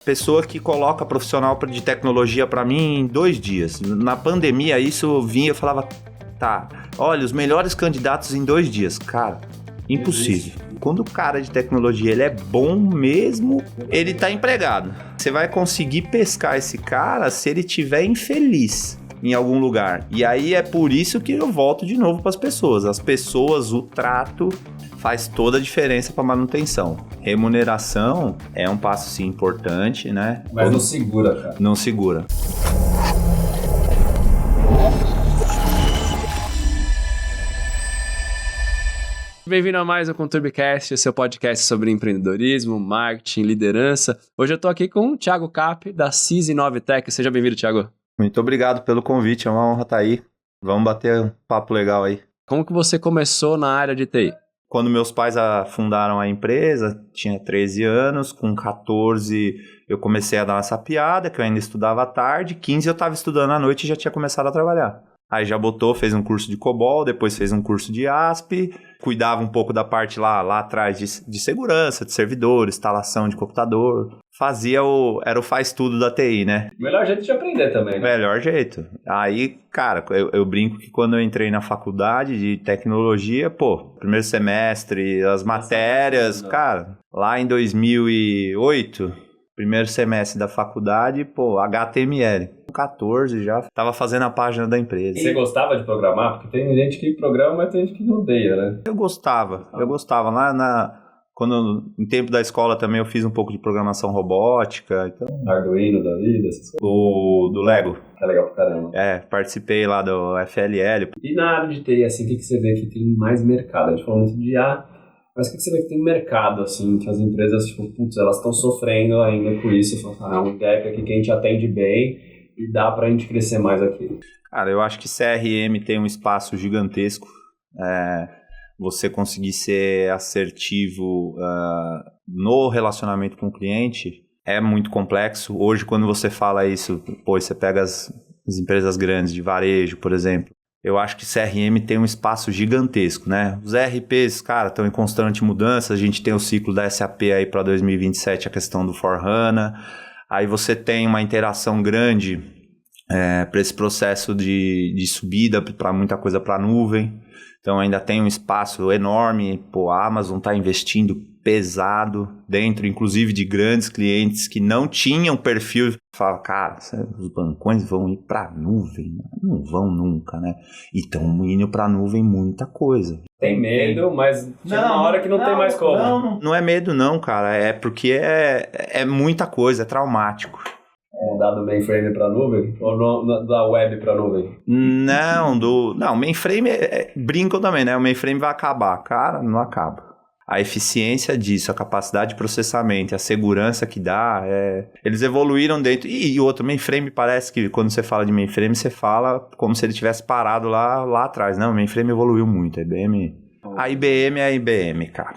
Pessoa que coloca profissional de tecnologia para mim em 2 dias. Na pandemia, isso vinha, eu falava, tá, olha, os melhores candidatos em 2 dias. Cara, impossível. Quando o cara de tecnologia ele é bom mesmo, ele tá empregado. Você vai conseguir pescar esse cara se ele tiver infeliz em algum lugar. E aí é por isso que eu volto de novo para as pessoas. As pessoas, o trato faz toda a diferença para manutenção. Remuneração é um passo sim importante, né? Mas não segura, cara. Não segura. Bem-vindo a mais um ConturbiCast, seu podcast sobre empreendedorismo, marketing, liderança. Hoje eu tô aqui com o Thiago Cap, da CISI Novitec. Seja bem-vindo, Thiago. Muito obrigado pelo convite, é uma honra estar aí. Vamos bater um papo legal aí. Como que você começou na área de TI? Quando meus pais fundaram a empresa, tinha 13 anos, com 14 eu comecei a dar uma sapiada, que eu ainda estudava à tarde, 15 eu estava estudando à noite e já tinha começado a trabalhar. Aí já fez um curso de COBOL, depois fez um curso de ASP, cuidava um pouco da parte lá atrás de segurança, de servidor, instalação de computador. Era o faz-tudo da TI, né? Melhor jeito de aprender também, né? Melhor jeito. Aí, cara, eu brinco que quando eu entrei na faculdade de tecnologia, primeiro semestre, as matérias, cara, lá em 2008, primeiro semestre da faculdade, HTML. Com 14 já tava fazendo a página da empresa. Você gostava de programar? Porque tem gente que programa, mas tem gente que odeia, né? Eu gostava. Em tempo da escola também eu fiz um pouco de programação robótica. Então... Arduino da vida, essas coisas. Do Lego. É legal pra caramba. Participei lá do FLL. E na área de TI, assim, o que você vê que tem mais mercado? A gente falou muito de IA, mas o que você vê que tem mercado, assim, que as empresas, elas estão sofrendo ainda com isso. Você fala, um gap aqui que a gente atende bem e dá pra gente crescer mais aqui. Cara, eu acho que CRM tem um espaço gigantesco. Você conseguir ser assertivo no relacionamento com o cliente é muito complexo. Hoje, quando você fala isso, você pega as empresas grandes de varejo, por exemplo, eu acho que CRM tem um espaço gigantesco, né? Os ERPs, cara, estão em constante mudança. A gente tem o ciclo da SAP aí para 2027, a questão do S/4HANA. Aí você tem uma interação grande para esse processo de subida para muita coisa para a nuvem. Então ainda tem um espaço enorme, a Amazon está investindo pesado dentro, inclusive de grandes clientes que não tinham perfil. Fala, cara, os bancões vão ir para a nuvem? Não vão nunca, né? E estão indo para a nuvem muita coisa. Tem medo, mas chega uma hora que não tem mais como. Não é medo não, cara, é porque é muita coisa, é traumático. Mudar do mainframe para nuvem? Ou da web para nuvem? Não, mainframe brincam também, né? O mainframe vai acabar. Cara, não acaba. A eficiência disso, a capacidade de processamento, a segurança que dá, eles evoluíram dentro. E outro, mainframe parece que quando você fala de mainframe, você fala como se ele tivesse parado lá atrás. Não, o mainframe evoluiu muito. A IBM é a IBM, cara.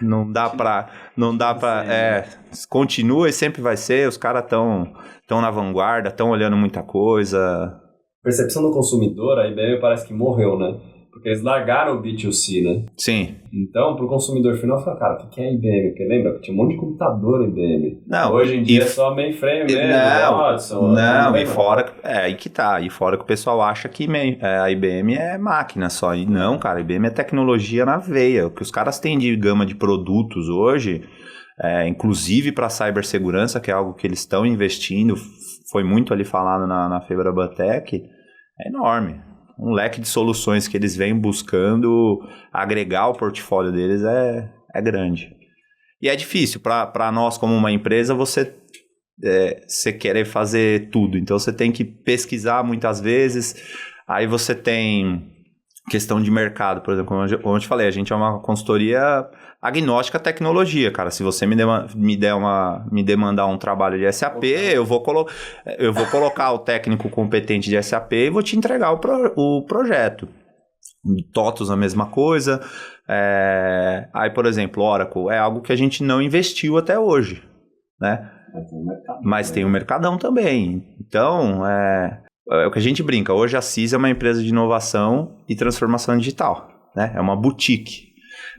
Não dá pra continua e sempre vai ser, os caras estão na vanguarda, estão olhando muita coisa. Percepção do consumidor, a IBM parece que morreu, né? Porque eles largaram o B2C, né? Sim. Então, pro consumidor final, fala, cara, o que é a IBM? Porque lembra que tinha um monte de computador IBM. Não, hoje em dia é só mainframe mesmo. E fora, aí que tá. E fora que o pessoal acha que a IBM é máquina só. E não, cara, a IBM é tecnologia na veia. O que os caras têm de gama de produtos hoje, inclusive para cibersegurança, que é algo que eles estão investindo, foi muito ali falado na Febrabatec, é enorme. Um leque de soluções que eles vêm buscando agregar ao portfólio deles é grande. E é difícil para nós, como uma empresa, você querer fazer tudo. Então, você tem que pesquisar muitas vezes. Aí você tem questão de mercado, por exemplo, como eu te falei, a gente é uma consultoria agnóstica à tecnologia, cara. Se você me demandar um trabalho de SAP, eu vou colocar o técnico competente de SAP e vou te entregar o projeto. TOTOS a mesma coisa. Aí, por exemplo, Oracle é algo que a gente não investiu até hoje, né? Mas tem um mercadão também. Então, é o que a gente brinca. Hoje a CISI é uma empresa de inovação e transformação digital, né? É uma boutique.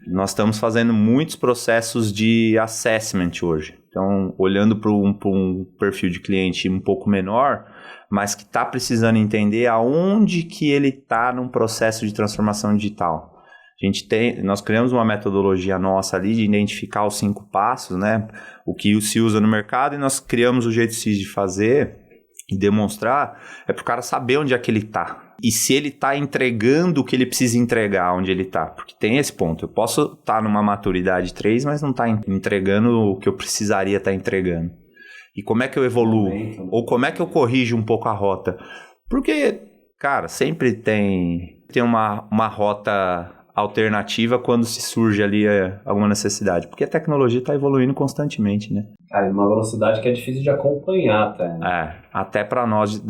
Nós estamos fazendo muitos processos de assessment hoje. Então, olhando para um perfil de cliente um pouco menor, mas que está precisando entender aonde que ele está num processo de transformação digital. Nós criamos uma metodologia nossa ali de identificar os 5 passos, né? O que se usa no mercado, e nós criamos o jeito X de fazer e demonstrar, para o cara saber onde é que ele está. E se ele está entregando o que ele precisa entregar onde ele está. Porque tem esse ponto. Eu posso estar numa maturidade 3, mas não estar entregando o que eu precisaria estar entregando. E como é que eu evoluo? Ou como é que eu corrijo um pouco a rota? Porque, cara, sempre tem uma rota alternativa quando se surge ali alguma necessidade. Porque a tecnologia está evoluindo constantemente, né? Cara, uma velocidade que é difícil de acompanhar, tá? Até para nós,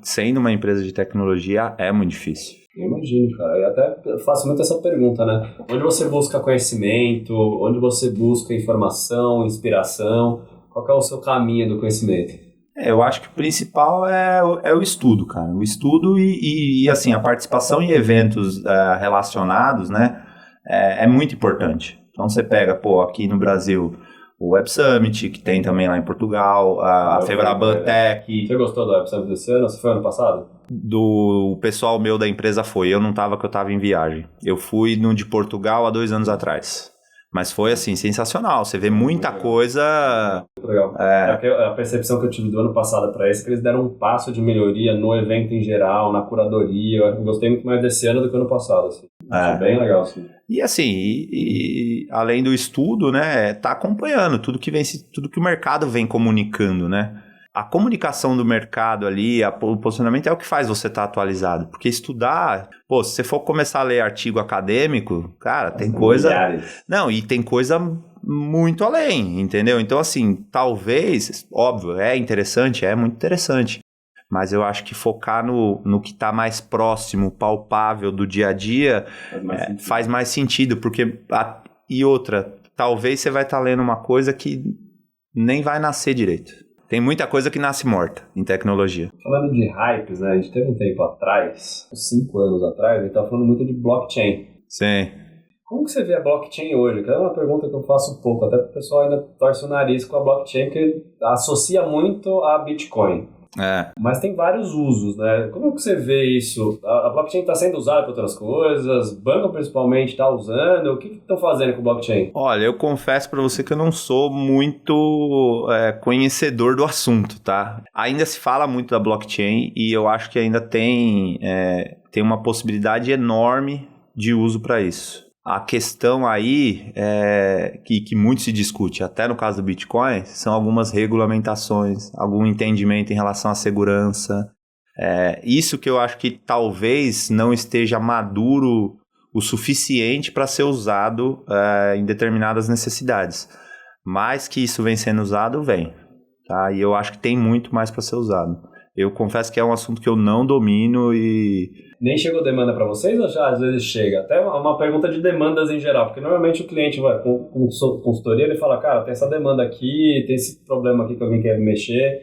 sendo uma empresa de tecnologia, é muito difícil. Eu imagino, cara. Eu até faço muito essa pergunta, né? Onde você busca conhecimento? Onde você busca informação, inspiração? Qual que é o seu caminho do conhecimento? Eu acho que o principal é o estudo, cara. O estudo e assim, a participação em eventos relacionados, né? É muito importante. Então, você pega, aqui no Brasil, o Web Summit, que tem também lá em Portugal, a Febraban Tech. Você gostou do Web Summit desse ano? Você foi ano passado? O pessoal meu da empresa foi. Eu não estava, porque eu estava em viagem. Eu fui no de Portugal há 2 anos atrás. Mas foi, assim, sensacional. Você vê muita coisa... Muito legal. A percepção que eu tive do ano passado para esse é que eles deram um passo de melhoria no evento em geral, na curadoria. Eu gostei muito mais desse ano do que ano passado. Assim. Foi bem legal, assim. E assim, além do estudo, né, tá acompanhando tudo que o mercado vem comunicando, né? A comunicação do mercado ali, o posicionamento é o que faz você estar atualizado. Porque estudar, se você for começar a ler artigo acadêmico, cara, tem coisa... Milhares. Não, e tem coisa muito além, entendeu? Então, assim, talvez, óbvio, é interessante, é muito interessante. Mas eu acho que focar no que está mais próximo, palpável do dia a dia, faz mais sentido. Porque, e outra, talvez você vai estar lendo uma coisa que nem vai nascer direito. Tem muita coisa que nasce morta em tecnologia. Falando de hypes, né? A gente teve um tempo atrás, 5 anos atrás, a gente estava falando muito de blockchain. Sim. Como que você vê a blockchain hoje? Que é uma pergunta que eu faço um pouco, até porque o pessoal ainda torce o nariz com a blockchain, porque associa muito a Bitcoin. Mas tem vários usos, né? Como que você vê isso? A blockchain está sendo usada para outras coisas? Banco principalmente está usando? O que estão fazendo com o blockchain? Olha, eu confesso para você que eu não sou muito conhecedor do assunto, tá? Ainda se fala muito da blockchain e eu acho que ainda tem uma possibilidade enorme de uso para isso. A questão aí, que muito se discute, até no caso do Bitcoin, são algumas regulamentações, algum entendimento em relação à segurança. Isso que eu acho que talvez não esteja maduro o suficiente para ser usado em determinadas necessidades. Mas que isso vem sendo usado, vem. Tá? E eu acho que tem muito mais para ser usado. Eu confesso que é um assunto que eu não domino e... Nem chegou demanda para vocês ou já às vezes chega? Até uma pergunta de demandas em geral, porque normalmente o cliente vai com consultoria, ele fala, cara, tem essa demanda aqui, tem esse problema aqui que alguém quer mexer.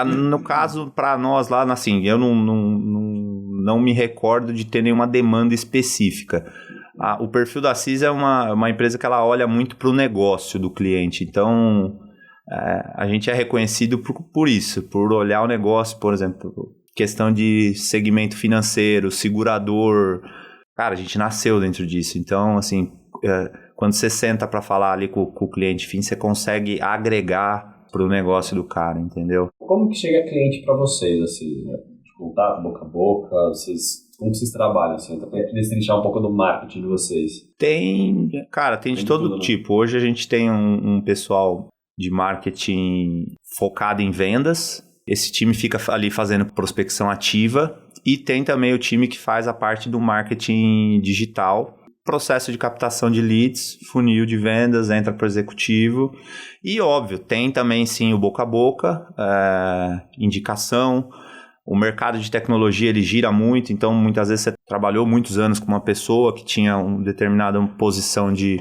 No caso, para nós lá, assim, eu não me recordo de ter nenhuma demanda específica. O perfil da CIS é uma empresa que ela olha muito para o negócio do cliente, então... a gente é reconhecido por isso, por olhar o negócio, por exemplo, questão de segmento financeiro, segurador. Cara, a gente nasceu dentro disso. Então, assim, quando você senta para falar ali com o cliente fim, você consegue agregar para o negócio do cara, entendeu? Como que chega cliente para vocês, assim, né? De contato, boca a boca, como vocês trabalham, assim? Então, para destrinchar um pouco do marketing de vocês. Tem de todo tudo, tipo. Né? Hoje a gente tem um pessoal de marketing focado em vendas. Esse time fica ali fazendo prospecção ativa e tem também o time que faz a parte do marketing digital, processo de captação de leads, funil de vendas, entra para o executivo e, óbvio, tem também sim o boca a boca, indicação. O mercado de tecnologia ele gira muito, então muitas vezes você trabalhou muitos anos com uma pessoa que tinha uma determinada posição de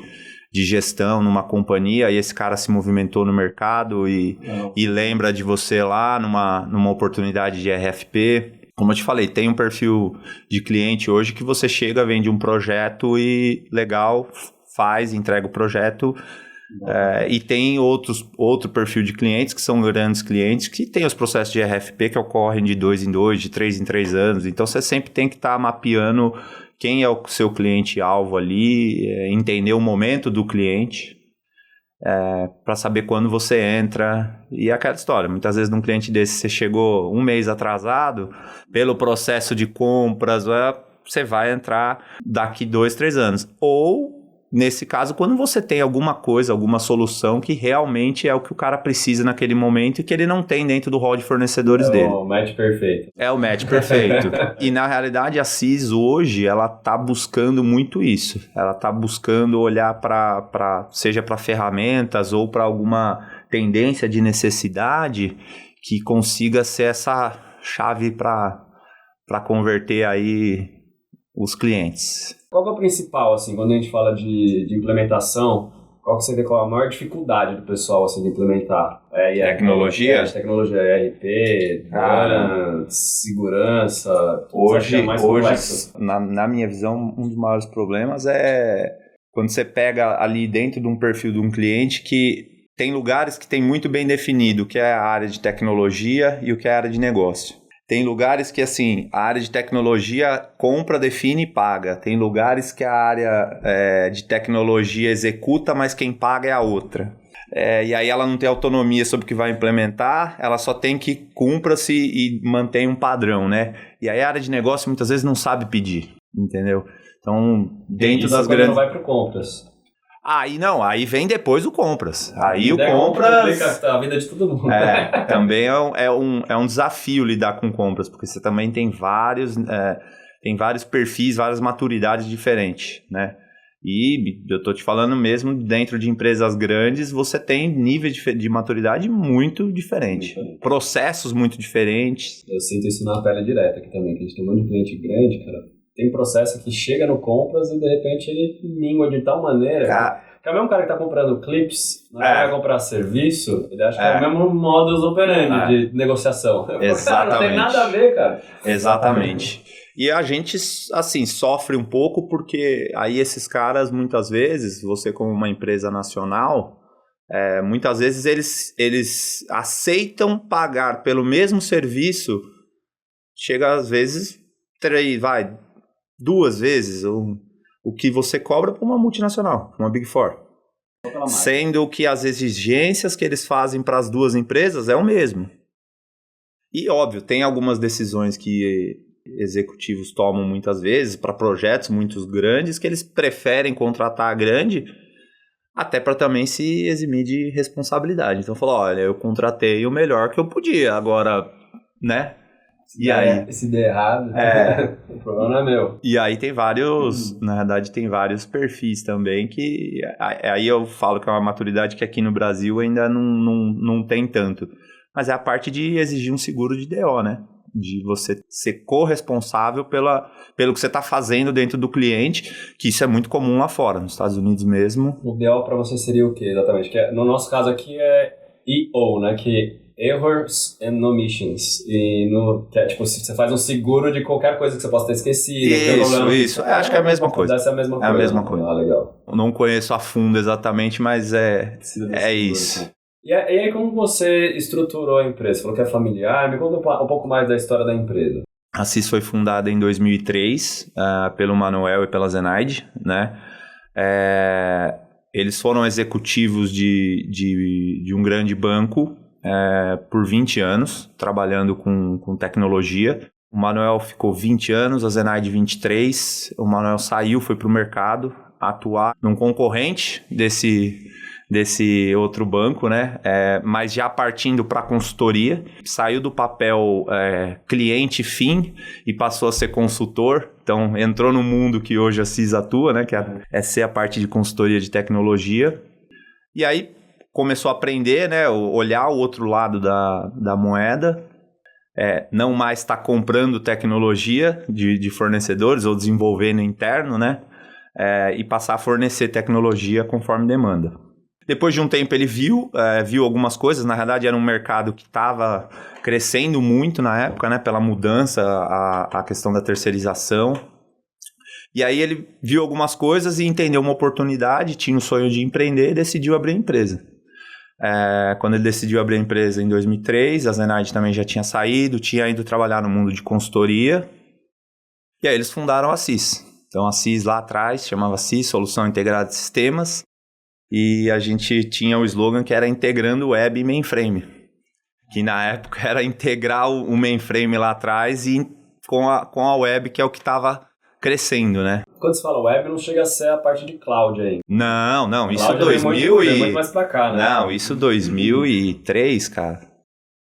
gestão numa companhia e esse cara se movimentou no mercado e lembra de você lá numa oportunidade de RFP. Como eu te falei, tem um perfil de cliente hoje que você chega, vende um projeto e legal, faz, entrega o projeto. E tem outro perfil de clientes que são grandes clientes que tem os processos de RFP que ocorrem de 2 em 2, de 3 em 3 anos. Então você sempre tem que estar mapeando quem é o seu cliente-alvo ali, entender o momento do cliente para saber quando você entra. E aquela história, muitas vezes num cliente desse você chegou um mês atrasado, pelo processo de compras, você vai entrar daqui 2, 3 anos. Ou nesse caso, quando você tem alguma coisa, alguma solução que realmente é o que o cara precisa naquele momento e que ele não tem dentro do hall de fornecedores dele. É o match perfeito. É o match perfeito. E na realidade a CIS hoje, ela tá buscando muito isso. Ela tá buscando olhar seja para ferramentas ou para alguma tendência de necessidade que consiga ser essa chave para converter aí os clientes. Qual que é o principal, assim, quando a gente fala de implementação, qual que você vê qual a maior dificuldade do pessoal, assim, de implementar? Tecnologia? Tecnologia, ERP, segurança, hoje mais complexo. na minha visão, um dos maiores problemas é quando você pega ali dentro de um perfil de um cliente que tem lugares que tem muito bem definido o que é a área de tecnologia e o que é a área de negócio. Tem lugares que, assim, a área de tecnologia compra, define e paga. Tem lugares que a área de tecnologia executa, mas quem paga é a outra. E aí ela não tem autonomia sobre o que vai implementar, ela só tem que cumpra-se e mantém um padrão, né? E aí a área de negócio muitas vezes não sabe pedir, entendeu? Então, dentro das grandes... não vai para compras. Aí vem depois o compras. Aí o compras... Complica a vida de todo mundo. Também é um desafio lidar com compras, porque você também tem vários perfis, várias maturidades diferentes, né? E eu tô te falando mesmo, dentro de empresas grandes, você tem níveis de maturidade muito diferente. Processos muito diferentes. Eu sinto isso na pele direta aqui também, que a gente tem um monte de cliente grande, cara. Tem processo que chega no compras e de repente ele mingua de tal maneira que é o mesmo cara que tá comprando clips, vai comprar serviço, ele acha que é o mesmo modus operandi de negociação. Exatamente. Cara, não tem nada a ver, cara. Exatamente. E a gente, assim, sofre um pouco porque aí esses caras, muitas vezes, você como uma empresa nacional, muitas vezes eles aceitam pagar pelo mesmo serviço, chega às vezes 2 vezes o que você cobra para uma multinacional, uma Big Four. Sendo que as exigências que eles fazem para as 2 empresas é o mesmo. E, óbvio, tem algumas decisões que executivos tomam muitas vezes para projetos muito grandes que eles preferem contratar a grande até para também se eximir de responsabilidade. Então, falou, olha, eu contratei o melhor que eu podia, agora, né? Se der errado, o problema não é meu. E aí tem vários, na verdade tem vários perfis também que, aí eu falo que é uma maturidade que aqui no Brasil ainda não tem tanto. Mas é a parte de exigir um seguro de DO, né? De você ser corresponsável pelo que você está fazendo dentro do cliente, que isso é muito comum lá fora, nos Estados Unidos mesmo. O DO para você seria o quê, exatamente? Que no nosso caso aqui é EO, né? Que Errors and Omissions. Que é tipo, você faz um seguro de qualquer coisa que você possa ter esquecido. Isso. Acho que é a mesma coisa. Dessa é a mesma coisa. É a mesma coisa. Ah, legal. Eu não conheço a fundo exatamente, mas é isso. E aí, como você estruturou a empresa? Você falou que é familiar. Me conta um pouco mais da história da empresa. A CIS foi fundada em 2003 pelo Manuel e pela Zenaide, né? Eles foram executivos de um grande banco por 20 anos, trabalhando com tecnologia. O Manuel ficou 20 anos, a Zenaide 23. O Manuel saiu, foi para o mercado atuar num concorrente desse outro banco, né? Mas já partindo para a consultoria. Saiu do papel cliente-fim e passou a ser consultor. Então, entrou no mundo que hoje a CIS atua, né? Que é ser a parte de consultoria de tecnologia. E aí, começou a aprender, né? Olhar o outro lado da moeda. Não mais estar comprando tecnologia de fornecedores ou desenvolvendo interno, né? E passar a fornecer tecnologia conforme demanda. Depois de um tempo ele viu algumas coisas, na verdade era um mercado que estava crescendo muito na época, né, pela mudança, a questão da terceirização. E aí ele viu algumas coisas e entendeu uma oportunidade, tinha o sonho de empreender e decidiu abrir a empresa. Quando ele decidiu abrir a empresa em 2003, a Zenaide também já tinha saído, tinha ido trabalhar no mundo de consultoria. E aí eles fundaram a CIS. Então a CIS lá atrás chamava CIS, Solução Integrada de Sistemas. E a gente tinha o slogan que era integrando web e mainframe. Que na época era integrar o mainframe lá atrás e com a web, que é o que estava crescendo, né? Quando você fala web, não chega a ser a parte de cloud aí. Não, isso Cloud 2000 é muito mais pra cá, né? Não, isso 2003, cara.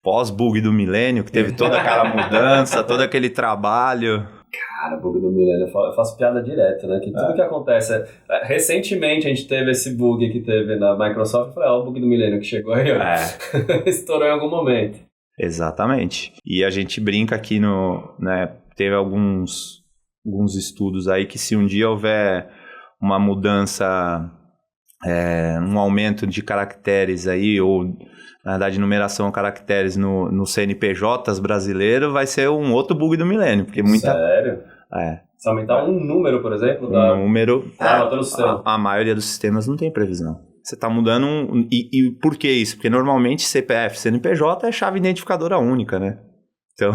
Pós-bug do milênio, que teve toda aquela mudança, todo aquele trabalho. Cara, bug do milênio, eu faço piada direto, né? Que tudo que acontece... Recentemente a gente teve esse bug que teve na Microsoft, eu falei, o bug do milênio que chegou aí, ó. Estourou em algum momento. Exatamente. E a gente brinca aqui né, teve alguns estudos aí que se um dia houver uma mudança, um aumento de caracteres aí, ou na verdade numeração de caracteres no CNPJs brasileiro, vai ser um outro bug do milênio, porque muita... Sério? Se aumentar um número, por exemplo, a maioria dos sistemas não tem previsão. Você está mudando e por que isso? Porque normalmente CPF, CNPJ é chave identificadora única, né? Então,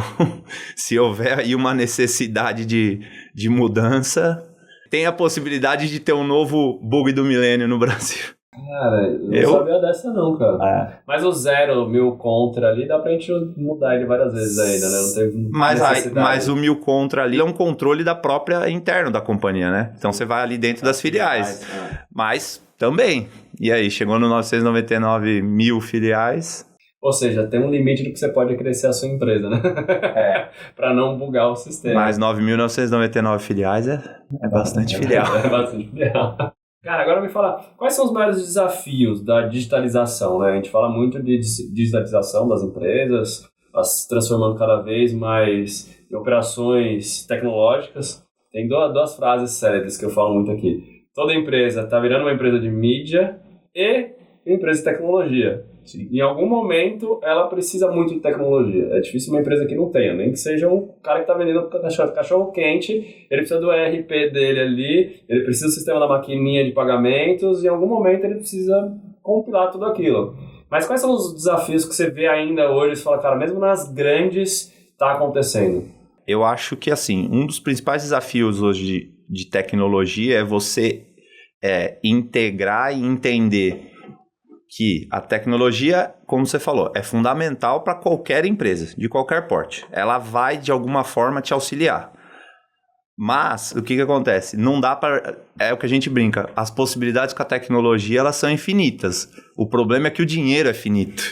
se houver aí uma necessidade de mudança, tem a possibilidade de ter um novo bug do milênio no Brasil. Cara, eu não sabia dessa não, cara. Mas o 0.1000 contra ali, dá pra gente mudar ele várias vezes ainda, né? Não teve necessidade. Mas o 1000 contra ali é um controle da própria interno da companhia, né? Então você vai ali dentro das filiais. Mas também. E aí, chegou no 999 mil filiais... Ou seja, tem um limite do que você pode crescer a sua empresa, né? Para não bugar o sistema. Mas 9.999 filiais é bastante filial. É bastante filial. Cara, agora me fala, quais são os maiores desafios da digitalização, né? A gente fala muito de digitalização das empresas, as transformando cada vez mais em operações tecnológicas. Tem duas frases célebres que eu falo muito aqui. Toda empresa está virando uma empresa de mídia e uma empresa de tecnologia. Sim. Em algum momento, ela precisa muito de tecnologia. É difícil uma empresa que não tenha, nem que seja um cara que está vendendo cachorro quente, ele precisa do ERP dele ali, ele precisa do sistema da maquininha de pagamentos, e em algum momento ele precisa compilar tudo aquilo. Mas quais são os desafios que você vê ainda hoje? Você fala, cara, mesmo nas grandes, está acontecendo. Eu acho que, assim, um dos principais desafios hoje de tecnologia é você integrar e entender que a tecnologia, como você falou, é fundamental para qualquer empresa, de qualquer porte. Ela vai, de alguma forma, te auxiliar. Mas, o que acontece? Não dá para... É o que a gente brinca. As possibilidades com a tecnologia, elas são infinitas. O problema é que o dinheiro é finito.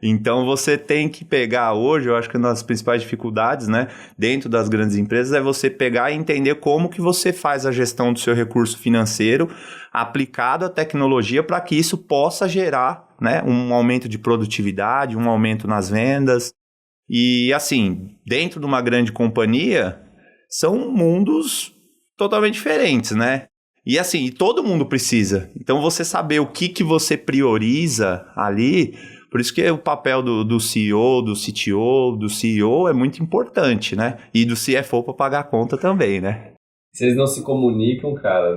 Então, você tem que pegar hoje, eu acho que uma das principais dificuldades, né, dentro das grandes empresas, é você pegar e entender como que você faz a gestão do seu recurso financeiro aplicado à tecnologia para que isso possa gerar, né, um aumento de produtividade, um aumento nas vendas. E, assim, dentro de uma grande companhia, são mundos totalmente diferentes, né? E, assim, todo mundo precisa. Então, você saber o que você prioriza ali... Por isso que o papel do CEO, do CTO, do CEO é muito importante, né? E do CFO para pagar a conta também, né? Vocês não se comunicam, cara,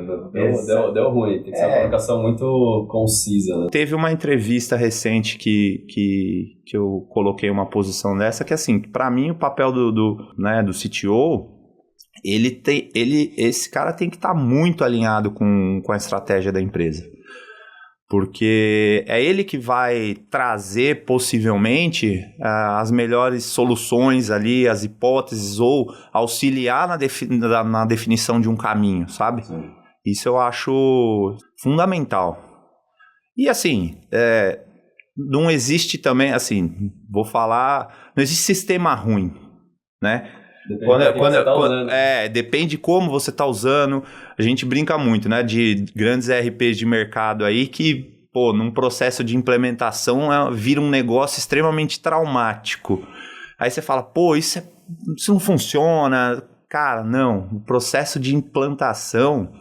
deu ruim. Tem que ser uma comunicação muito concisa, né? Teve uma entrevista recente que eu coloquei uma posição dessa, que assim, para mim o papel do CTO, esse cara tem que estar muito alinhado com a estratégia da empresa. Porque é ele que vai trazer, possivelmente, as melhores soluções ali, as hipóteses, ou auxiliar na definição de um caminho, sabe? Sim. Isso eu acho fundamental. E, assim, não existe também, assim, vou falar, não existe sistema ruim, né? Depende de como você está usando. A gente brinca muito, né, de grandes ERPs de mercado aí que, num processo de implementação vira um negócio extremamente traumático. Aí você fala, isso não funciona. Cara, não. O processo de implantação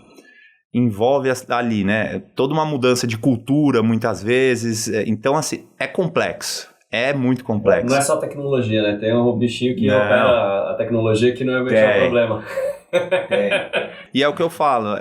envolve ali, né, toda uma mudança de cultura, muitas vezes. Então, assim, é complexo. É muito complexo. Não é só tecnologia, né? Tem um bichinho que opera a tecnologia que não é o problema. E é o que eu falo,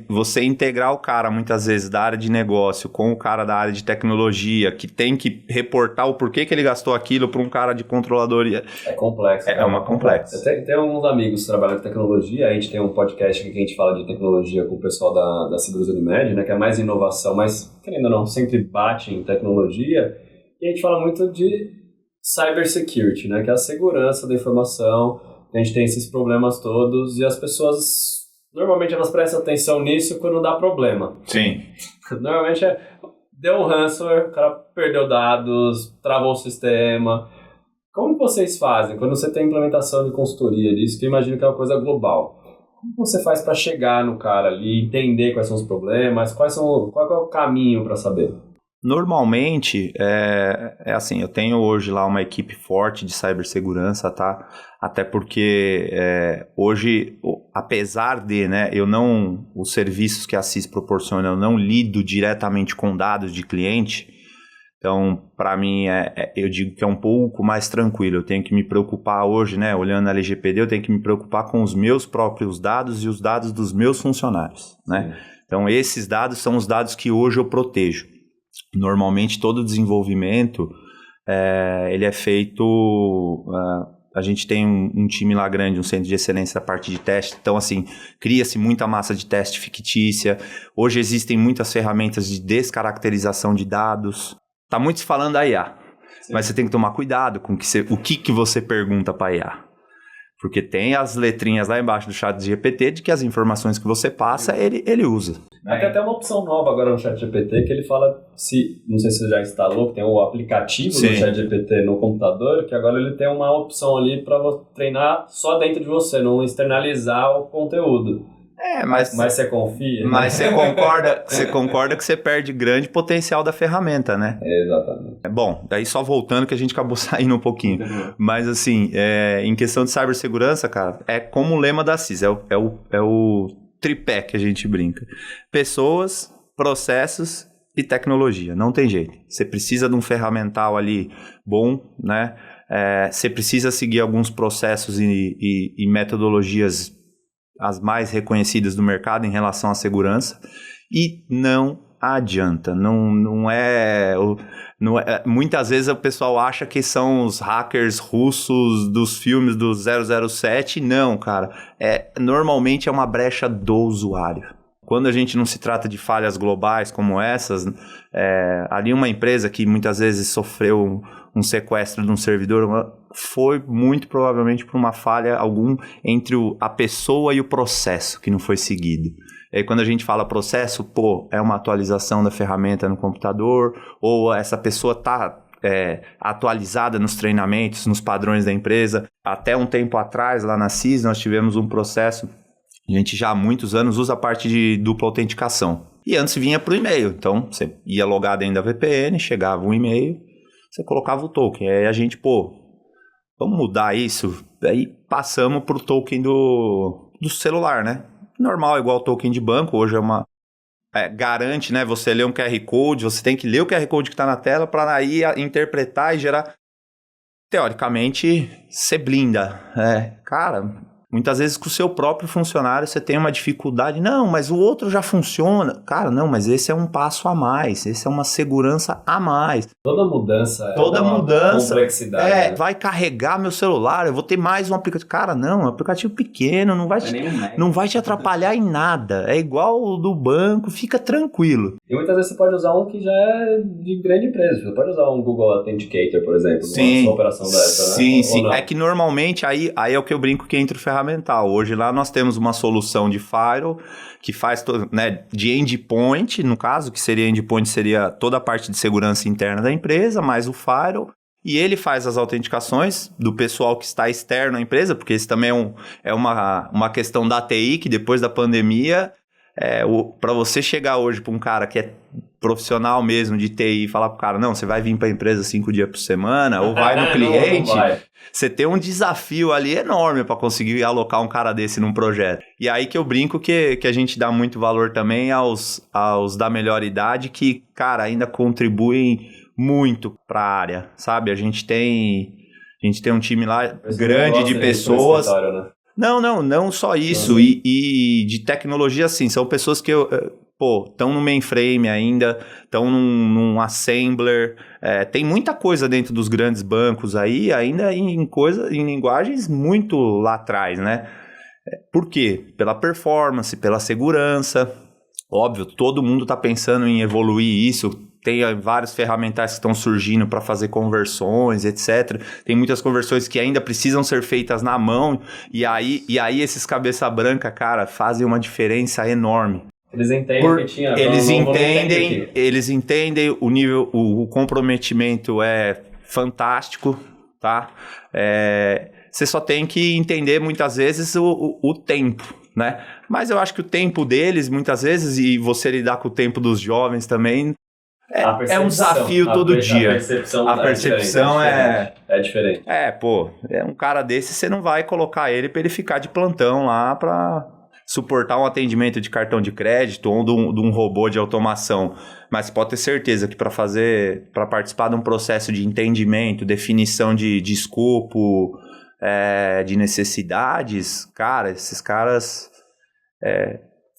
você integrar o cara, muitas vezes, da área de negócio com o cara da área de tecnologia, que tem que reportar o porquê que ele gastou aquilo para um cara de controladoria. É complexo. É uma complexa. Tem alguns amigos que trabalham com tecnologia, a gente tem um podcast aqui que a gente fala de tecnologia com o pessoal da Seguros Unimed, né, que é mais inovação, mas, querendo ou não, sempre bate em tecnologia, e a gente fala muito de cybersecurity, né, que é a segurança da informação. A gente tem esses problemas todos e as pessoas, normalmente elas prestam atenção nisso quando dá problema. Sim. Normalmente deu um ransomware, o cara perdeu dados, travou o sistema. Como vocês fazem quando você tem implementação de consultoria disso, que eu imagino que é uma coisa global? Como você faz para chegar no cara ali, entender quais são os problemas, qual é o caminho para saber? Normalmente, é assim, eu tenho hoje lá uma equipe forte de cibersegurança, tá? Até porque hoje, apesar de, né, os serviços que a CIS proporciona, eu não lido diretamente com dados de cliente, então, para mim, eu digo que é um pouco mais tranquilo. Eu tenho que me preocupar hoje, né, olhando a LGPD, eu tenho que me preocupar com os meus próprios dados e os dados dos meus funcionários, né? Então, esses dados são os dados que hoje eu protejo. Normalmente, todo o desenvolvimento, ele é feito... a gente tem um time lá grande, um centro de excelência da parte de teste. Então, assim, cria-se muita massa de teste fictícia. Hoje existem muitas ferramentas de descaracterização de dados. Tá muito se falando da IA, sim, mas você tem que tomar cuidado com o que você pergunta para a IA. Porque tem as letrinhas lá embaixo do chat GPT de que as informações que você passa, ele usa. Tem até uma opção nova agora no chat GPT que ele fala, não sei se você já instalou, que tem o aplicativo do chat GPT no computador, que agora ele tem uma opção ali para treinar só dentro de você, não externalizar o conteúdo. Mas você confia? Mas você concorda que você perde grande potencial da ferramenta, né? Exatamente. Bom, daí só voltando que a gente acabou saindo um pouquinho. Mas assim, em questão de cibersegurança, cara, é como o lema da CIS, é o tripé que a gente brinca. Pessoas, processos e tecnologia, não tem jeito. Você precisa de um ferramental ali bom, né? Você precisa seguir alguns processos e metodologias as mais reconhecidas do mercado em relação à segurança, e não adianta, não é, muitas vezes o pessoal acha que são os hackers russos dos filmes do 007, não, cara, normalmente é uma brecha do usuário. Quando a gente não se trata de falhas globais como essas, ali uma empresa que muitas vezes sofreu um sequestro de um servidor, foi muito provavelmente por uma falha entre a pessoa e o processo que não foi seguido. E aí quando a gente fala processo, é uma atualização da ferramenta no computador, ou essa pessoa está atualizada nos treinamentos, nos padrões da empresa. Até um tempo atrás, lá na CIS, nós tivemos um processo, a gente já há muitos anos usa a parte de dupla autenticação. E antes vinha para o e-mail, então você ia logar dentro da VPN, chegava um e-mail, você colocava o token. Aí a gente, vamos mudar isso? Aí passamos para o token do celular, né? Normal, igual o token de banco, hoje garante, né? Você lê um QR Code, você tem que ler o QR Code que está na tela para aí interpretar e gerar. Teoricamente, você blinda. Cara, muitas vezes com o seu próprio funcionário você tem uma dificuldade. Não, mas o outro já funciona. Cara, não, mas esse é um passo a mais. Esse é uma segurança a mais. Toda mudança complexidade. Né? Vai carregar meu celular, eu vou ter mais um aplicativo. Cara, não, é um aplicativo pequeno, não vai te atrapalhar em nada. É igual o do banco, fica tranquilo. E muitas vezes você pode usar um que já é de grande empresa. Você pode usar um Google Authenticator, por exemplo, sim, uma operação dessa, sim, né? Sim. É que normalmente aí é o que eu brinco que entra o ferramental. Hoje lá nós temos uma solução de firewall que faz de endpoint, no caso, que seria endpoint, seria toda a parte de segurança interna da empresa, mais o firewall, e ele faz as autenticações do pessoal que está externo à empresa, porque isso também é uma questão da TI, que depois da pandemia, para você chegar hoje para um cara que é profissional mesmo de TI e falar pro cara, não, você vai vir para a empresa 5 dias por semana, ou vai no cliente, você tem um desafio ali enorme para conseguir alocar um cara desse num projeto. E aí que eu brinco que a gente dá muito valor também aos da melhor idade, que, cara, ainda contribuem muito para a área, sabe? A gente tem um time lá grande de pessoas. Não só isso. E de tecnologia, assim, são pessoas que estão no mainframe ainda, estão num assembler. Tem muita coisa dentro dos grandes bancos aí, ainda em linguagens muito lá atrás, né? Por quê? Pela performance, pela segurança. Óbvio, todo mundo está pensando em evoluir isso. Tem vários ferramentais que estão surgindo para fazer conversões, etc. Tem muitas conversões que ainda precisam ser feitas na mão. E aí esses cabeça branca, cara, fazem uma diferença enorme. Eles entendem que tinha... Eles entendem o nível, o comprometimento é fantástico, tá? Você só tem que entender muitas vezes o tempo, né? Mas eu acho que o tempo deles, muitas vezes, e você lidar com o tempo dos jovens também, é um desafio todo dia. A percepção é diferente. Um cara desse, você não vai colocar ele para ele ficar de plantão lá para suportar um atendimento de cartão de crédito ou de um robô de automação. Mas pode ter certeza que para participar de um processo de entendimento, definição de escopo, de necessidades, cara, esses caras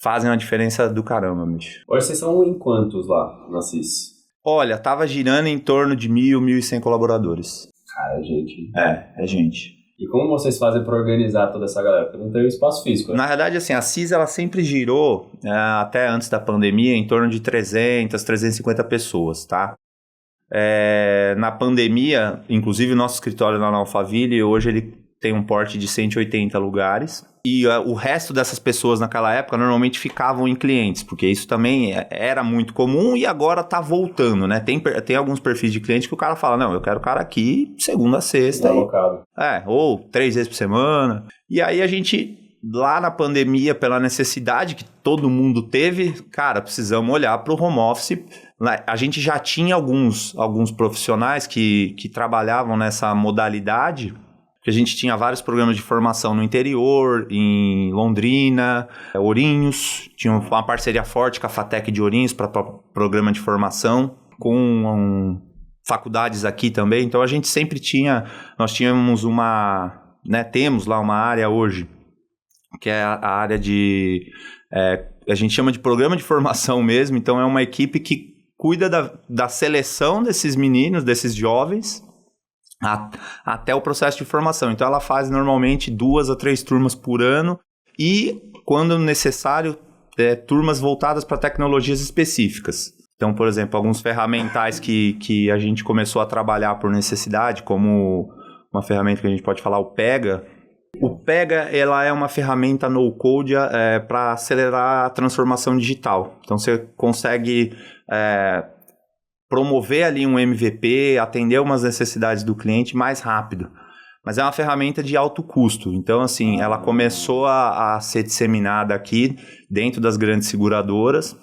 fazem uma diferença do caramba, bicho. Hoje vocês são em quantos lá na CIS? Olha, tava girando em torno de 1.000, 1.100 colaboradores. Cara, gente. É gente. E como vocês fazem para organizar toda essa galera? Porque não tem um espaço físico. Né? Na verdade, assim, a CIS ela sempre girou, até antes da pandemia, em torno de 300, 350 pessoas, tá? Na pandemia, inclusive o nosso escritório lá na Alphaville, hoje ele tem um porte de 180 lugares. E o resto dessas pessoas naquela época normalmente ficavam em clientes, porque isso também era muito comum e agora tá voltando, né? Tem alguns perfis de cliente que o cara fala, não, eu quero o cara aqui segunda a sexta. Ou 3 vezes por semana. E aí a gente, lá na pandemia, pela necessidade que todo mundo teve, cara, precisamos olhar para o home office. A gente já tinha alguns profissionais que trabalhavam nessa modalidade. A gente tinha vários programas de formação no interior, em Londrina, Ourinhos, tinha uma parceria forte com a FATEC de Ourinhos para programa de formação, com faculdades aqui também, então a gente sempre nós tínhamos temos lá uma área hoje, que é a área a gente chama de programa de formação mesmo, então é uma equipe que cuida da seleção desses meninos, desses jovens, até o processo de formação. Então ela faz normalmente 2 a 3 turmas por ano e, quando necessário, turmas voltadas para tecnologias específicas. Então, por exemplo, alguns ferramentais que a gente começou a trabalhar por necessidade, como uma ferramenta que a gente pode falar, o Pega. O Pega, ela é uma ferramenta no-code para acelerar a transformação digital. Então você consegue promover ali um MVP, atender umas necessidades do cliente mais rápido. Mas é uma ferramenta de alto custo. Então, assim, ela começou a ser disseminada aqui dentro das grandes seguradoras,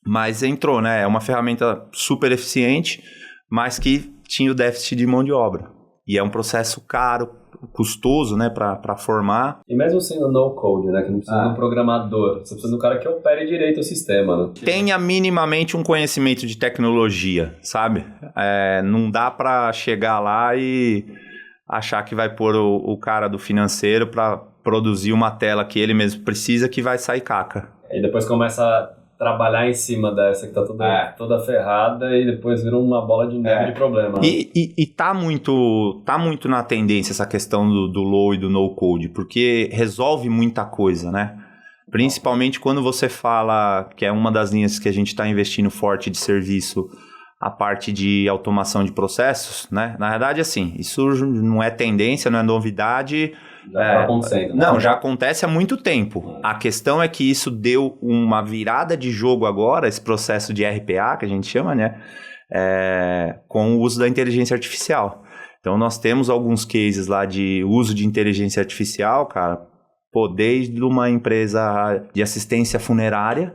mas entrou, né? É uma ferramenta super eficiente, mas que tinha o déficit de mão de obra. E é um processo caro, custoso, né, para formar. E mesmo sendo no-code, né, que não precisa de um programador, você precisa de um cara que opere direito o sistema, né? Tenha minimamente um conhecimento de tecnologia, sabe? Não dá para chegar lá e achar que vai pôr o cara do financeiro para produzir uma tela que ele mesmo precisa, que vai sair caca. E depois começa a trabalhar em cima dessa que tá toda ferrada e depois vira uma bola de neve de problema. Né? E tá muito na tendência essa questão do low e do no code, porque resolve muita coisa, né? Principalmente quando você fala, que é uma das linhas que a gente está investindo forte de serviço, a parte de automação de processos, né? Na verdade, assim, isso não é tendência, não é novidade. Já acontece há muito tempo. A questão é que isso deu uma virada de jogo agora, esse processo de RPA, que a gente chama, né? Com o uso da inteligência artificial. Então, nós temos alguns cases lá de uso de inteligência artificial, cara, desde uma empresa de assistência funerária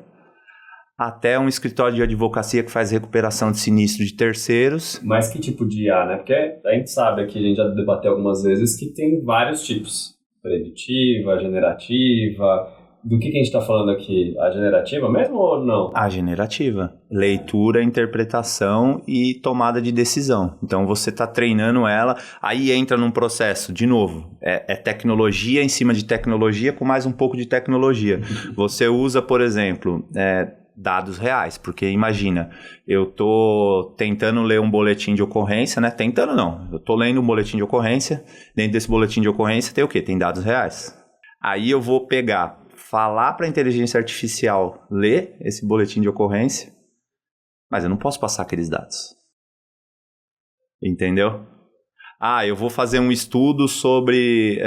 até um escritório de advocacia que faz recuperação de sinistro de terceiros. Mas que tipo de IA, né? Porque a gente sabe aqui, a gente já debateu algumas vezes, que tem vários tipos. Preditiva, generativa, Do que a gente está falando aqui? A generativa mesmo ou não? A generativa. Leitura, interpretação e tomada de decisão. Então você está treinando ela, aí entra num processo, de novo, é tecnologia em cima de tecnologia com mais um pouco de tecnologia. Você usa, por exemplo, dados reais, porque imagina, eu tô tentando ler um boletim de ocorrência, né? Tentando não, eu tô lendo um boletim de ocorrência, dentro desse boletim de ocorrência tem o quê? Tem dados reais. Aí eu vou falar para a inteligência artificial ler esse boletim de ocorrência, mas eu não posso passar aqueles dados. Entendeu? Eu vou fazer um estudo sobre,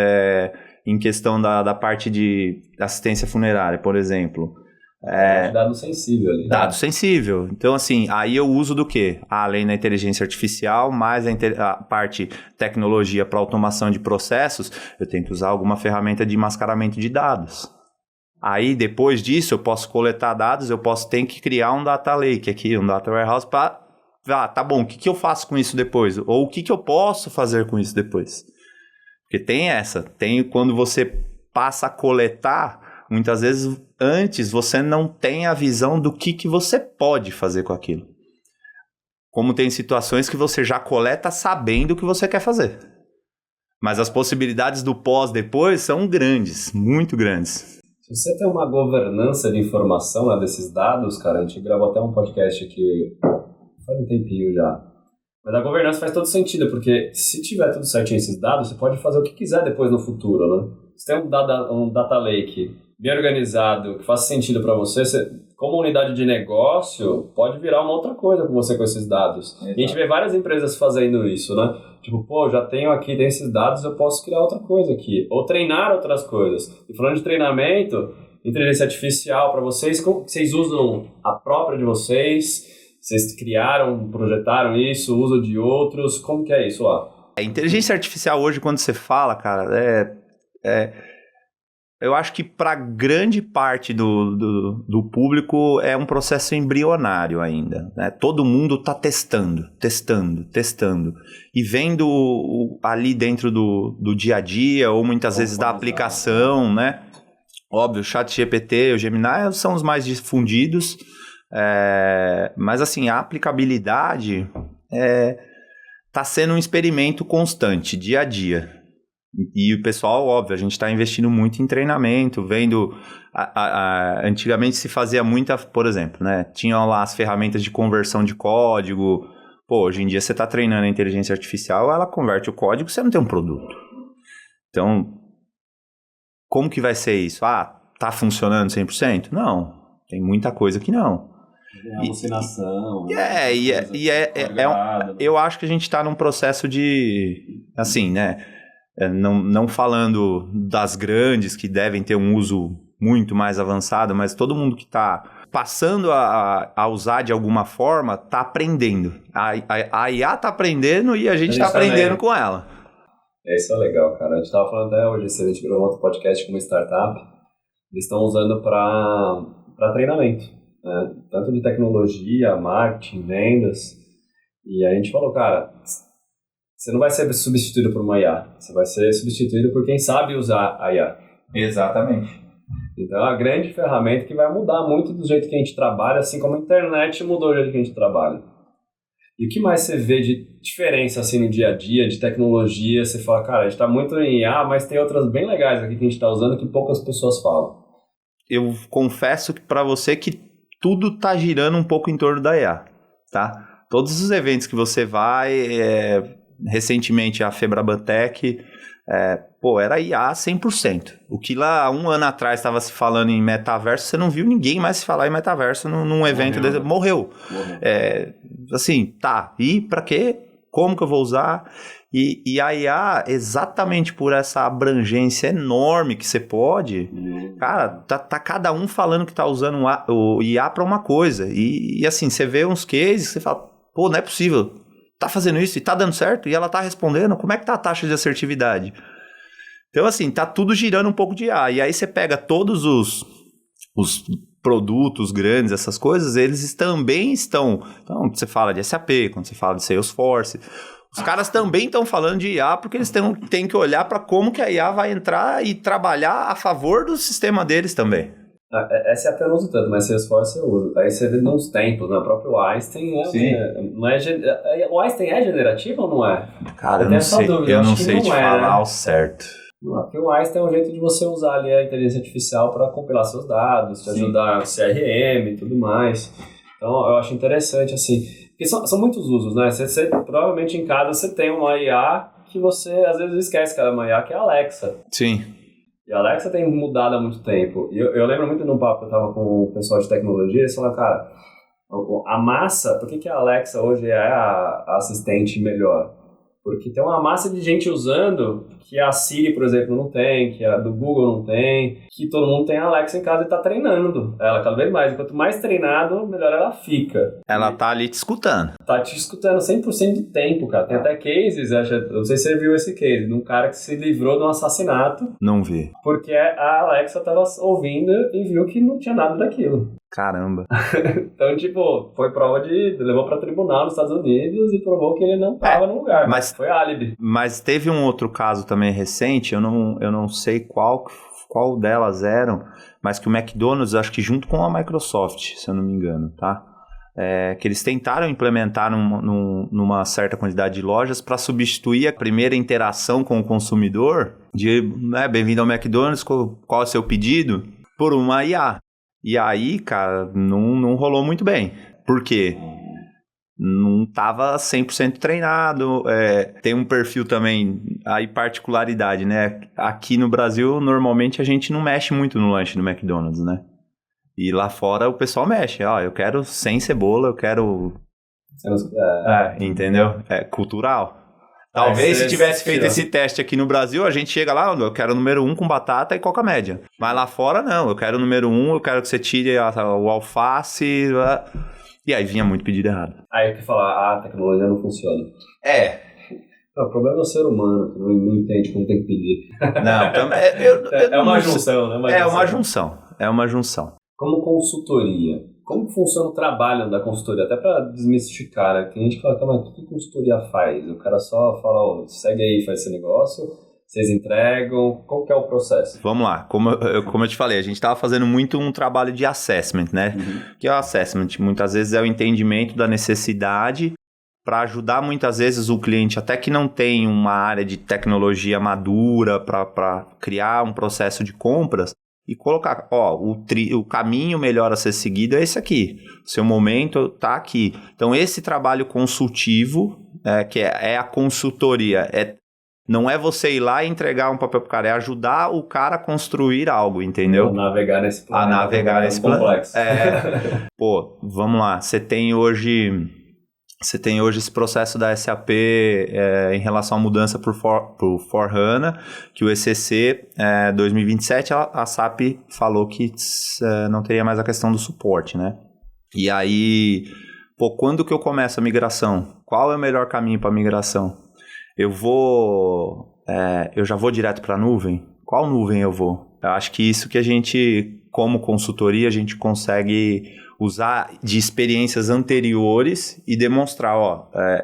em questão da parte de assistência funerária, por exemplo. Dado sensível ali. Dado sensível. Então, assim, aí eu uso do quê? Além da inteligência artificial, mais a parte tecnologia para automação de processos, eu tenho que usar alguma ferramenta de mascaramento de dados. Aí, depois disso, eu posso coletar dados, ter que criar um data lake aqui, um data warehouse para... tá bom, o que eu faço com isso depois? Ou o que eu posso fazer com isso depois? Porque tem quando você passa a coletar, muitas vezes, antes, você não tem a visão do que você pode fazer com aquilo. Como tem situações que você já coleta sabendo o que você quer fazer. Mas as possibilidades do pós-depois são grandes, muito grandes. Se você tem uma governança de informação, né, desses dados, cara, a gente gravou até um podcast aqui faz um tempinho já. Mas a governança faz todo sentido, porque se tiver tudo certinho esses dados, você pode fazer o que quiser depois no futuro, né? Se tem um data lake bem organizado, que faça sentido para você, como unidade de negócio, pode virar uma outra coisa com você com esses dados. Exato. E a gente vê várias empresas fazendo isso, né? Tipo, já tenho esses dados, eu posso criar outra coisa aqui. Ou treinar outras coisas. E falando de treinamento, inteligência artificial para vocês, como vocês usam a própria de vocês? Vocês criaram, projetaram isso, usam de outros? Como que é isso lá? A inteligência artificial hoje, quando você fala, cara, eu acho que para grande parte do público é um processo embrionário ainda, né? Todo mundo está testando e vendo ali dentro do dia a dia ou muitas vezes da aplicação, né? Óbvio, o ChatGPT, o Gemini são os mais difundidos, mas assim, a aplicabilidade está sendo um experimento constante, dia a dia. E o pessoal, óbvio, a gente está investindo muito em treinamento, vendo... antigamente se fazia muita, por exemplo, né? Tinham lá as ferramentas de conversão de código. Hoje em dia você está treinando a inteligência artificial, ela converte o código, você não tem um produto. Então, como que vai ser isso? Tá funcionando 100%? Não, tem muita coisa que não. Alucinação. Eu acho que a gente está num processo de, assim, né? Não falando das grandes que devem ter um uso muito mais avançado, mas todo mundo que está passando a usar de alguma forma está aprendendo. A IA está aprendendo e a gente está aprendendo com ela. Isso é legal, cara. A gente estava falando até hoje, a gente gravou outro podcast com uma startup, eles estão usando para treinamento, né? Tanto de tecnologia, marketing, vendas. E a gente falou, cara, você não vai ser substituído por uma IA, você vai ser substituído por quem sabe usar a IA. Exatamente. Então é uma grande ferramenta que vai mudar muito do jeito que a gente trabalha, assim como a internet mudou o jeito que a gente trabalha. E o que mais você vê de diferença assim, no dia a dia, de tecnologia? Você fala, cara, a gente está muito em IA, mas tem outras bem legais aqui que a gente está usando que poucas pessoas falam. Eu confesso para você que tudo está girando um pouco em torno da IA, tá? Todos os eventos que você vai... recentemente a Febrabantec, era IA 100%. O que lá um ano atrás estava se falando em metaverso, você não viu ninguém mais se falar em metaverso num evento desse. Morreu. Assim, e para quê? Como que eu vou usar? E a IA, exatamente por essa abrangência enorme que você pode, cara, tá cada um falando que tá usando o IA para uma coisa. E assim, você vê uns cases, você fala, não é possível. Tá fazendo isso e tá dando certo? E ela tá respondendo? Como é que tá a taxa de assertividade? Então, assim, tá tudo girando um pouco de IA. E aí você pega todos os produtos grandes, essas coisas, eles também estão... Então, você fala de SAP, quando você fala de Salesforce, os caras também estão falando de IA porque eles têm que olhar para como que a IA vai entrar e trabalhar a favor do sistema deles também. SAP eu não uso tanto, mas Salesforce eu uso. Aí você vê nos tempos, né? O próprio Einstein o Einstein é generativo ou não é? Cara, eu não sei, dúvida. eu não sei te falar ao certo. Não, porque o Einstein é um jeito de você usar ali a inteligência artificial para compilar seus dados, te ajudar no CRM e tudo mais. Então, eu acho interessante, assim, porque são muitos usos, né? Você provavelmente em casa você tem uma IA que você às vezes esquece que ela é uma IA, que é a Alexa. Sim. E a Alexa tem mudado há muito tempo. E eu lembro muito num papo que eu tava com o pessoal de tecnologia, eles falaram, cara, a massa, por que a Alexa hoje é a assistente melhor? Porque tem uma massa de gente usando que a Siri, por exemplo, não tem, que a do Google não tem, que todo mundo tem a Alexa em casa e tá treinando ela cada vez mais. Quanto mais treinado, melhor ela fica. Ela tá ali te escutando. Tá te escutando 100% do tempo, cara. Tem até cases, eu não sei se você viu esse case, de um cara que se livrou de um assassinato. Não vi. Porque a Alexa tava ouvindo e viu que não tinha nada daquilo. Caramba. Então, tipo, foi prova levou pra tribunal nos Estados Unidos e provou que ele não tava no lugar. Mas foi álibi. Mas teve um outro caso também recente, eu não sei qual delas eram, mas que o McDonald's, acho que junto com a Microsoft, se eu não me engano, tá? Que eles tentaram implementar numa certa quantidade de lojas para substituir a primeira interação com o consumidor de, bem-vindo ao McDonald's, qual é o seu pedido? Por uma IA. E aí, cara, não rolou muito bem. Por quê? Não estava 100% treinado. Tem um perfil também, aí particularidade, né? Aqui no Brasil, normalmente a gente não mexe muito no lanche do McDonald's, né? E lá fora o pessoal mexe. Eu quero sem cebola, eu quero... entendeu? É cultural. Talvez se tivesse feito esse teste aqui no Brasil, a gente chega lá, eu quero o número 1 com batata e coca média. Mas lá fora não, eu quero o número 1, eu quero que você tire o alface... E aí vinha muito pedido errado. Aí que falar, a tecnologia não funciona. Não, o problema é o ser humano, que não entende como tem que pedir. Não, também... É uma junção, né? É uma junção. Como consultoria, como funciona o trabalho da consultoria? Até para desmistificar, né? Tem gente que fala, mas o que consultoria faz? O cara só fala, segue aí, faz esse negócio, vocês entregam, qual que é o processo? Vamos lá, como eu te falei, a gente estava fazendo muito um trabalho de assessment, né? Que é o assessment, muitas vezes é o entendimento da necessidade para ajudar muitas vezes o cliente, até que não tem uma área de tecnologia madura para criar um processo de compras, e colocar, o caminho melhor a ser seguido é esse aqui. O seu momento está aqui. Então, esse trabalho consultivo, que é a consultoria, não é você ir lá e entregar um papel para o cara, é ajudar o cara a construir algo, entendeu? A navegar nesse plano. Complexo. Vamos lá. Você tem hoje esse processo da SAP em relação à mudança para o S/4HANA, que o ECC 2027, a SAP falou que não teria mais a questão do suporte, né? E aí, quando que eu começo a migração? Qual é o melhor caminho para a migração? Eu já vou direto para a nuvem? Qual nuvem eu vou? Eu acho que isso que a gente, como consultoria, a gente consegue usar de experiências anteriores e demonstrar,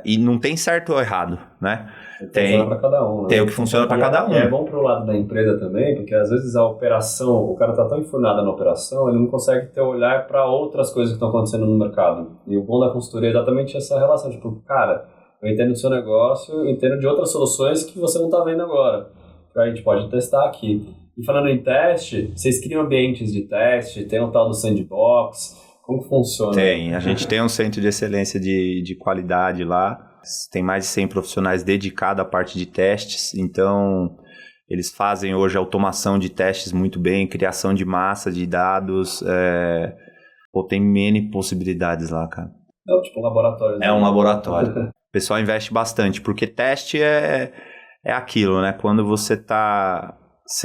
e não tem certo ou errado, né? Funciona para cada um, né? Tem o que funciona para cada um. E é bom pro lado da empresa também, porque às vezes a operação, o cara tá tão enfurnado na operação, ele não consegue ter olhar para outras coisas que estão acontecendo no mercado. E o bom da consultoria é exatamente essa relação, tipo, cara, eu entendo do seu negócio, eu entendo de outras soluções que você não tá vendo agora. Que a gente pode testar aqui. E falando em teste, vocês criam ambientes de teste, tem um tal do sandbox. Como funciona? Tem, a gente tem um centro de excelência de qualidade lá, tem mais de 100 profissionais dedicados à parte de testes, então eles fazem hoje automação de testes muito bem, criação de massa de dados, tem N possibilidades lá, cara. É tipo um laboratório. É um laboratório. O pessoal investe bastante, porque teste é aquilo, né? Quando você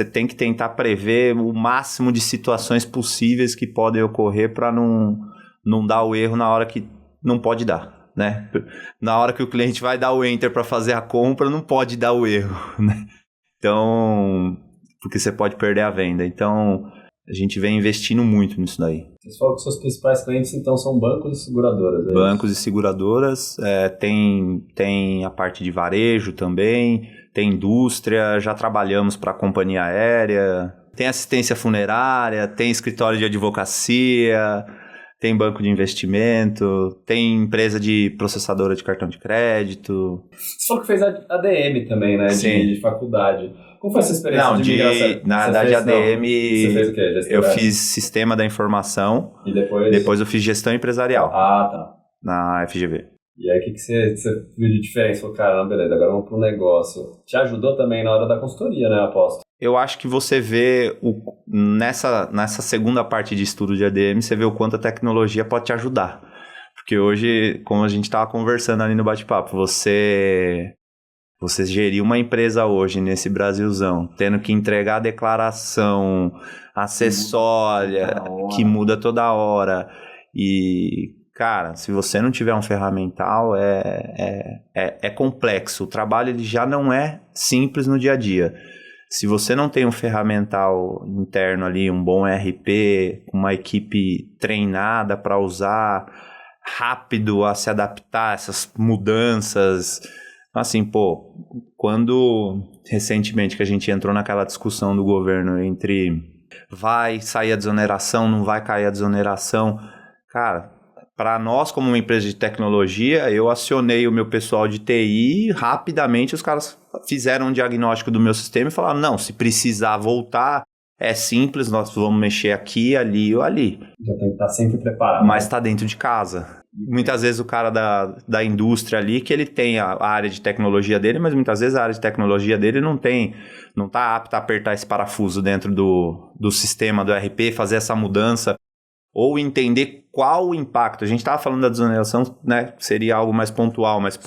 tem que tentar prever o máximo de situações possíveis que podem ocorrer para não dar o erro na hora que não pode dar, né? Na hora que o cliente vai dar o enter para fazer a compra, não pode dar o erro, né? Então, porque você pode perder a venda. Então, a gente vem investindo muito nisso daí. Vocês falam que seus principais clientes, então, são bancos e seguradoras. Bancos e seguradoras, tem a parte de varejo também, tem indústria, já trabalhamos para a companhia aérea, Tem assistência funerária, tem escritório de advocacia, tem banco de investimento, tem empresa de processadora de cartão de crédito. Você falou que fez ADM também, né? De faculdade. Como foi essa experiência Não, de migração? na verdade, ADM, Você fez o quê? Eu fiz Sistema da Informação, e depois eu fiz Gestão Empresarial tá. na FGV. E aí, o que você viu de diferença? Falou, cara, beleza, agora vamos para um negócio. Te ajudou também na hora da consultoria, né, aposto? Eu acho que você vê, nessa segunda parte de estudo de ADM, você vê o quanto a tecnologia pode te ajudar. Porque hoje, como a gente estava conversando ali no bate-papo, você gerir uma empresa hoje nesse Brasilzão, tendo que entregar declaração acessória, que muda toda hora. E, cara, se você não tiver um ferramental, é complexo. O trabalho ele já não é simples no dia a dia. Se você não tem um ferramental interno ali, um bom ERP, uma equipe treinada para usar, rápido a se adaptar a essas mudanças. Assim, quando recentemente que a gente entrou naquela discussão do governo entre vai sair a desoneração, não vai cair a desoneração, cara, para nós como uma empresa de tecnologia, eu acionei o meu pessoal de TI, rapidamente os caras fizeram um diagnóstico do meu sistema e falaram, não, se precisar voltar, é simples, nós vamos mexer aqui, ali ou ali. Já tem que estar sempre preparado. Mas está dentro de casa. Muitas vezes o cara da indústria ali, que ele tem a área de tecnologia dele, mas muitas vezes a área de tecnologia dele não está apta a apertar esse parafuso dentro do sistema, do ERP, fazer essa mudança, ou entender qual o impacto. A gente estava falando da desoneração, né, seria algo mais pontual, mas,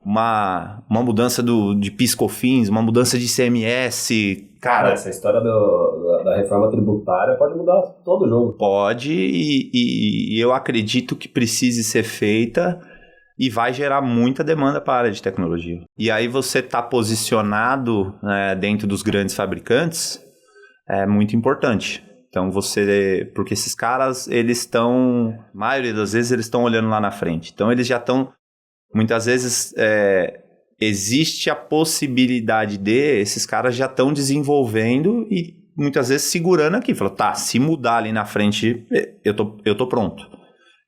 uma mudança de PIS/COFINS, uma mudança de ICMS, cara... Essa história da reforma tributária pode mudar todo o jogo. Pode, e eu acredito que precise ser feita e vai gerar muita demanda para a área de tecnologia. E aí você tá posicionado dentro dos grandes fabricantes é muito importante. Então porque esses caras, eles estão, a maioria das vezes, eles estão olhando lá na frente. Então eles já estão, muitas vezes, existe a possibilidade esses caras já estão desenvolvendo e muitas vezes segurando aqui. Falou, tá, se mudar ali na frente, eu tô pronto.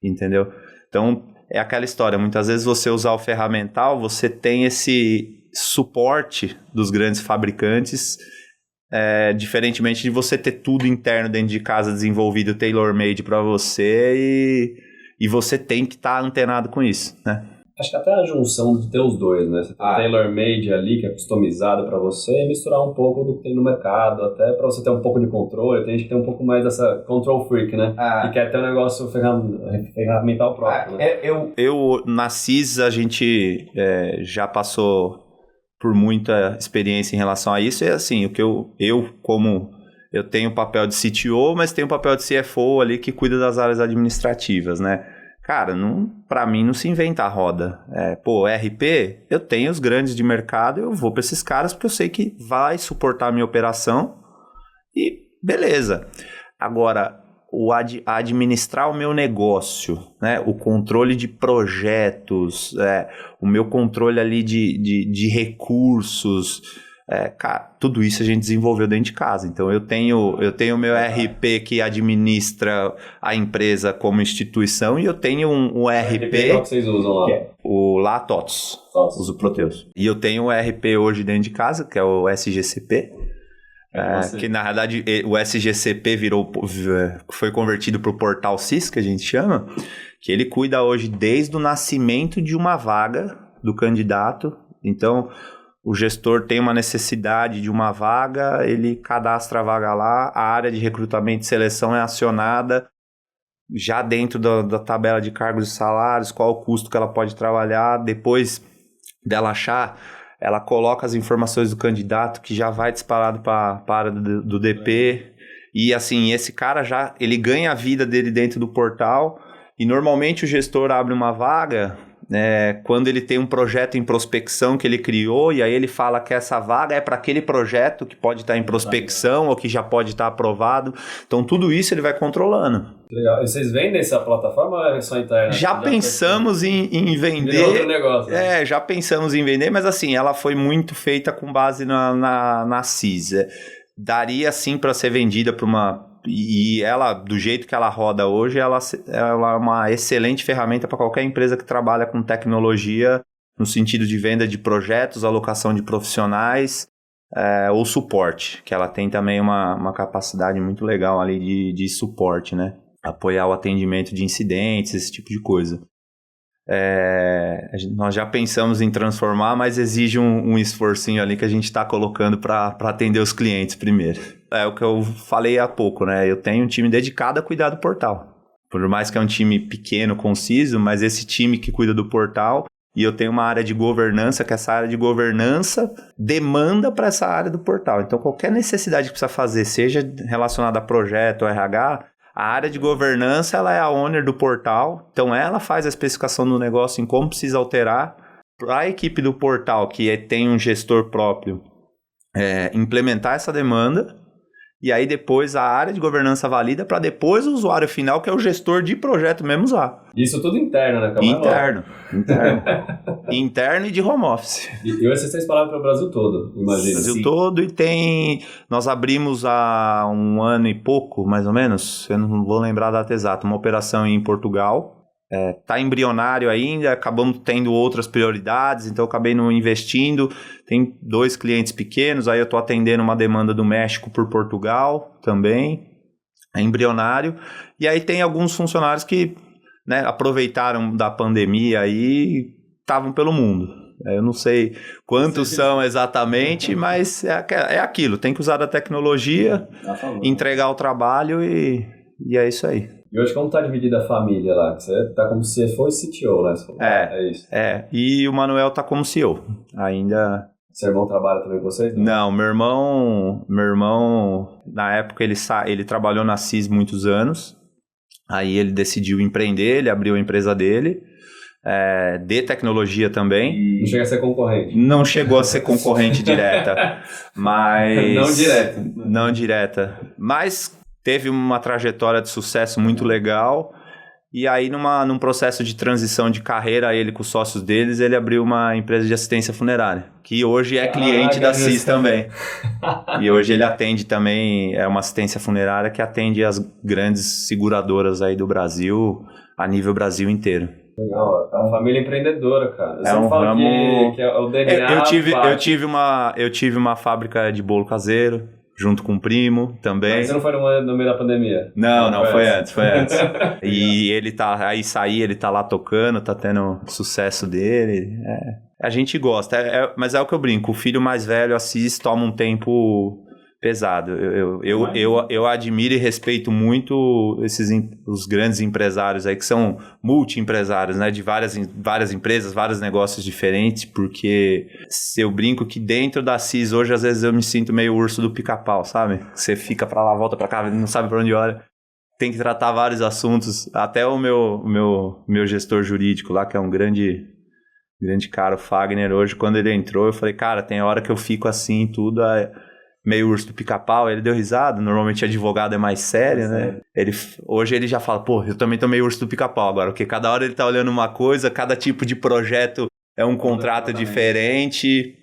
Entendeu? Então, é aquela história. Muitas vezes você usar o ferramental, você tem esse suporte dos grandes fabricantes, diferentemente de você ter tudo interno dentro de casa desenvolvido, tailor-made para você e você tem que estar antenado com isso, né? Acho que até a junção de ter os dois, né? Você tem tailor-made ali, que é customizado para você, e misturar um pouco do que tem no mercado, até para você ter um pouco de controle. Tem gente que tem um pouco mais dessa control freak, né? E quer ter um negócio ferramental próprio, né? Eu na CIS, a gente já passou por muita experiência em relação a isso. É assim, o que eu tenho o papel de CTO, mas tenho o papel de CFO ali que cuida das áreas administrativas, né? Cara, pra mim não se inventa a roda. RP, eu tenho os grandes de mercado, eu vou para esses caras porque eu sei que vai suportar a minha operação e beleza. Agora, administrar o meu negócio, né? O controle de projetos, o meu controle ali de recursos, cara, tudo isso a gente desenvolveu dentro de casa. Então eu tenho o meu RP que administra a empresa como instituição e eu tenho um RP qual que vocês usam lá? O lá TOTS, uso Proteus. E eu tenho um RP hoje dentro de casa, que é o SGCP. Que na verdade o SGCP foi convertido para o portal CIS, que a gente chama, que ele cuida hoje desde o nascimento de uma vaga do candidato. Então o gestor tem uma necessidade de uma vaga, ele cadastra a vaga lá, a área de recrutamento e seleção é acionada já dentro da tabela de cargos e salários, qual o custo que ela pode trabalhar. Depois dela achar, ela coloca as informações do candidato, que já vai disparado para a área do DP. E assim, esse cara ele ganha a vida dele dentro do portal. E normalmente o gestor abre uma vaga quando ele tem um projeto em prospecção que ele criou, e aí ele fala que essa vaga é para aquele projeto que pode estar em prospecção ou que já pode estar aprovado. Então tudo isso ele vai controlando. Legal. E vocês vendem essa plataforma ou é só interna? Já pensamos em vender. Outro negócio, né? Já pensamos em vender, mas assim, ela foi muito feita com base na CIS. daria sim para ser vendida para uma... E ela, do jeito que ela roda hoje, ela é uma excelente ferramenta para qualquer empresa que trabalha com tecnologia, no sentido de venda de projetos, alocação de profissionais, ou suporte, que ela tem também uma capacidade muito legal ali de suporte, né? Apoiar o atendimento de incidentes, esse tipo de coisa. Nós já pensamos em transformar, mas exige um esforcinho ali que a gente está colocando para atender os clientes primeiro. É o que eu falei há pouco, né? Eu tenho um time dedicado a cuidar do portal. Por mais que é um time pequeno, conciso, mas esse time que cuida do portal, e eu tenho uma área de governança, que essa área de governança demanda para essa área do portal. Então, qualquer necessidade que precisa fazer, seja relacionada a projeto ou RH, a área de governança, ela é a owner do portal, então ela faz a especificação do negócio em como precisa alterar. Para a equipe do portal, que tem um gestor próprio, implementar essa demanda, e aí depois a área de governança valida para depois o usuário final, que é o gestor de projeto mesmo, usar. Isso tudo interno, né? Interno. Interno e de home office. E hoje vocês falaram para o Brasil todo, imagina. Brasil todo, e nós abrimos há 1 ano e pouco, mais ou menos, eu não vou lembrar a data exata, uma operação em Portugal. Tá embrionário ainda, acabamos tendo outras prioridades, então eu acabei não investindo. Tem 2 clientes pequenos, aí eu estou atendendo uma demanda do México por Portugal também, é embrionário. E aí tem alguns funcionários que, né, aproveitaram da pandemia e estavam pelo mundo. Eu não sei quantos são exatamente, mas é aquilo, tem que usar da tecnologia, entregar o trabalho e é isso aí. E hoje como tá dividida a família lá? Que você tá como se fosse CTO, né? É isso. E o Manuel tá como CEO. Ainda... Seu irmão trabalha também com vocês? Não, meu irmão, na época ele trabalhou na CIS muitos anos. Aí ele decidiu empreender, ele abriu a empresa dele. De tecnologia também. Não chega a ser concorrente. Não chegou a ser concorrente direta. Mas... Não direta. Mas... Teve uma trajetória de sucesso muito legal, e aí num processo de transição de carreira, ele com os sócios deles, ele abriu uma empresa de assistência funerária, que hoje é cliente da CIS também. E hoje ele atende também, é uma assistência funerária que atende as grandes seguradoras aí do Brasil, a nível Brasil inteiro. Legal, é uma família empreendedora, cara. Eu falo que é o DNA. Eu tive uma fábrica de bolo caseiro, junto com o primo também. Mas você não foi no meio da pandemia? Não, foi antes. E ele ele tá lá tocando, tá tendo sucesso dele. A gente gosta, mas é o que eu brinco, o filho mais velho, Assis, toma um tempo pesado. Eu admiro e respeito muito os grandes empresários aí, que são multi-empresários, né, de várias empresas, vários negócios diferentes, porque eu brinco que dentro da CIS hoje, às vezes eu me sinto meio urso do pica-pau, sabe? Você fica pra lá, volta pra cá, não sabe pra onde olha. Tem que tratar vários assuntos, até o meu gestor jurídico lá, que é um grande cara, o Fagner, hoje, quando ele entrou, eu falei, cara, tem hora que eu fico assim, tudo... meio urso do pica-pau, ele deu risada, normalmente advogado é mais sério, né? Hoje ele já fala, pô, eu também tô meio urso do pica-pau agora, porque cada hora ele tá olhando uma coisa, cada tipo de projeto é um contrato diferente,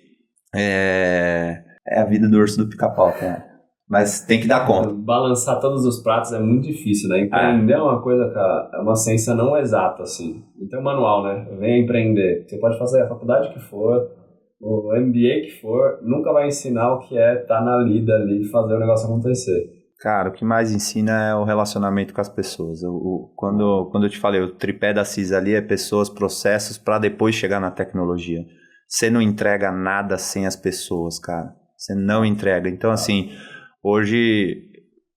é a vida do urso do pica-pau, cara. Mas tem que dar conta. Balançar todos os pratos é muito difícil, né? Empreender é uma coisa, cara, é uma ciência não exata, assim. Então, manual, né? Venha empreender. Você pode fazer a faculdade que for, o MBA que for, nunca vai ensinar o que é estar na lida ali e fazer o negócio acontecer. Cara, o que mais ensina é o relacionamento com as pessoas. Quando eu te falei, o tripé da CIS ali é pessoas, processos, para depois chegar na tecnologia. Você não entrega nada sem as pessoas, cara. Você não entrega. Então, assim, hoje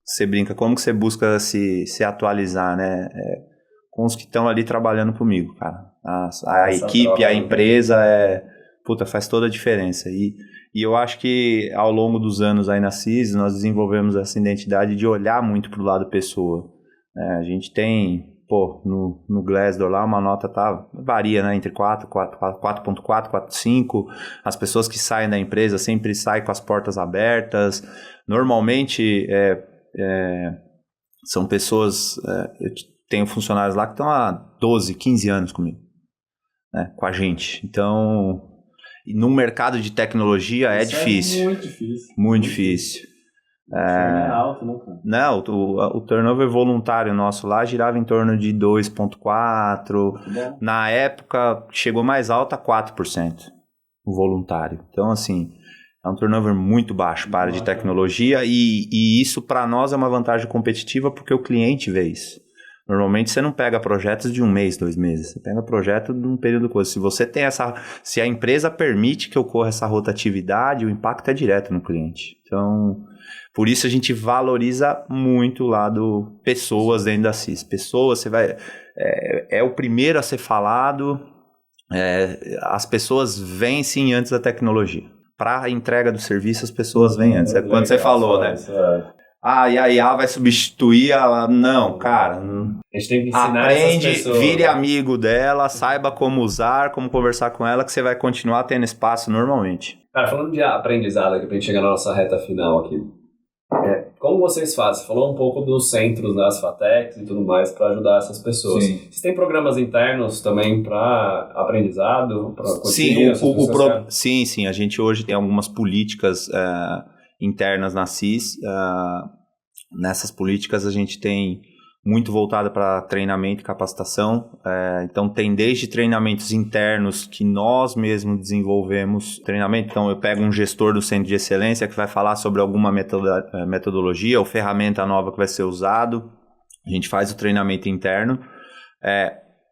você brinca, como que você busca se atualizar, né? Com os que estão ali trabalhando comigo, cara. A equipe, a empresa faz toda a diferença. E eu acho que ao longo dos anos aí na CIS, nós desenvolvemos essa identidade de olhar muito pro lado pessoa. A gente tem, no Glassdoor lá, uma nota varia, né, entre 4.4, 4.5. As pessoas que saem da empresa sempre saem com as portas abertas. Normalmente, são pessoas... eu tenho funcionários lá que estão há 12, 15 anos comigo, né, com a gente. Então... no mercado de tecnologia é difícil. É muito difícil. Muito difícil. É alto, né, cara? Não, o turnover voluntário nosso lá girava em torno de 2,4%. Na época, chegou mais alto a 4%, o voluntário. Então, assim, é um turnover muito baixo para a área de tecnologia e isso, para nós, é uma vantagem competitiva porque o cliente vê isso. Normalmente, você não pega projetos de 1 mês, 2 meses. Você pega projeto de um período curto. Se você tem se a empresa permite que ocorra essa rotatividade, o impacto é direto no cliente. Então, por isso a gente valoriza muito o lado pessoas dentro da CIS. Pessoas, você vai... É o primeiro a ser falado. As pessoas vêm sim antes da tecnologia. Para a entrega do serviço, as pessoas vêm antes. É quando você falou, né? E a IA vai substituir a... Não, cara. A gente tem que ensinar aprende, essas pessoas. Vire amigo dela, saiba como usar, como conversar com ela, que você vai continuar tendo espaço normalmente. Cara, falando de aprendizado aqui, pra gente chegar na nossa reta final aqui. Como vocês fazem? Você falou um pouco dos centros, né, as FATECs e tudo mais, para ajudar essas pessoas. Sim. Vocês têm programas internos também para aprendizado? Pra Sim. A gente hoje tem algumas políticas internas na CIS. Nessas políticas a gente tem muito voltada para treinamento e capacitação. Então tem desde treinamentos internos que nós mesmos desenvolvemos treinamento. Então eu pego um gestor do centro de excelência que vai falar sobre alguma metodologia ou ferramenta nova que vai ser usado. A gente faz o treinamento interno.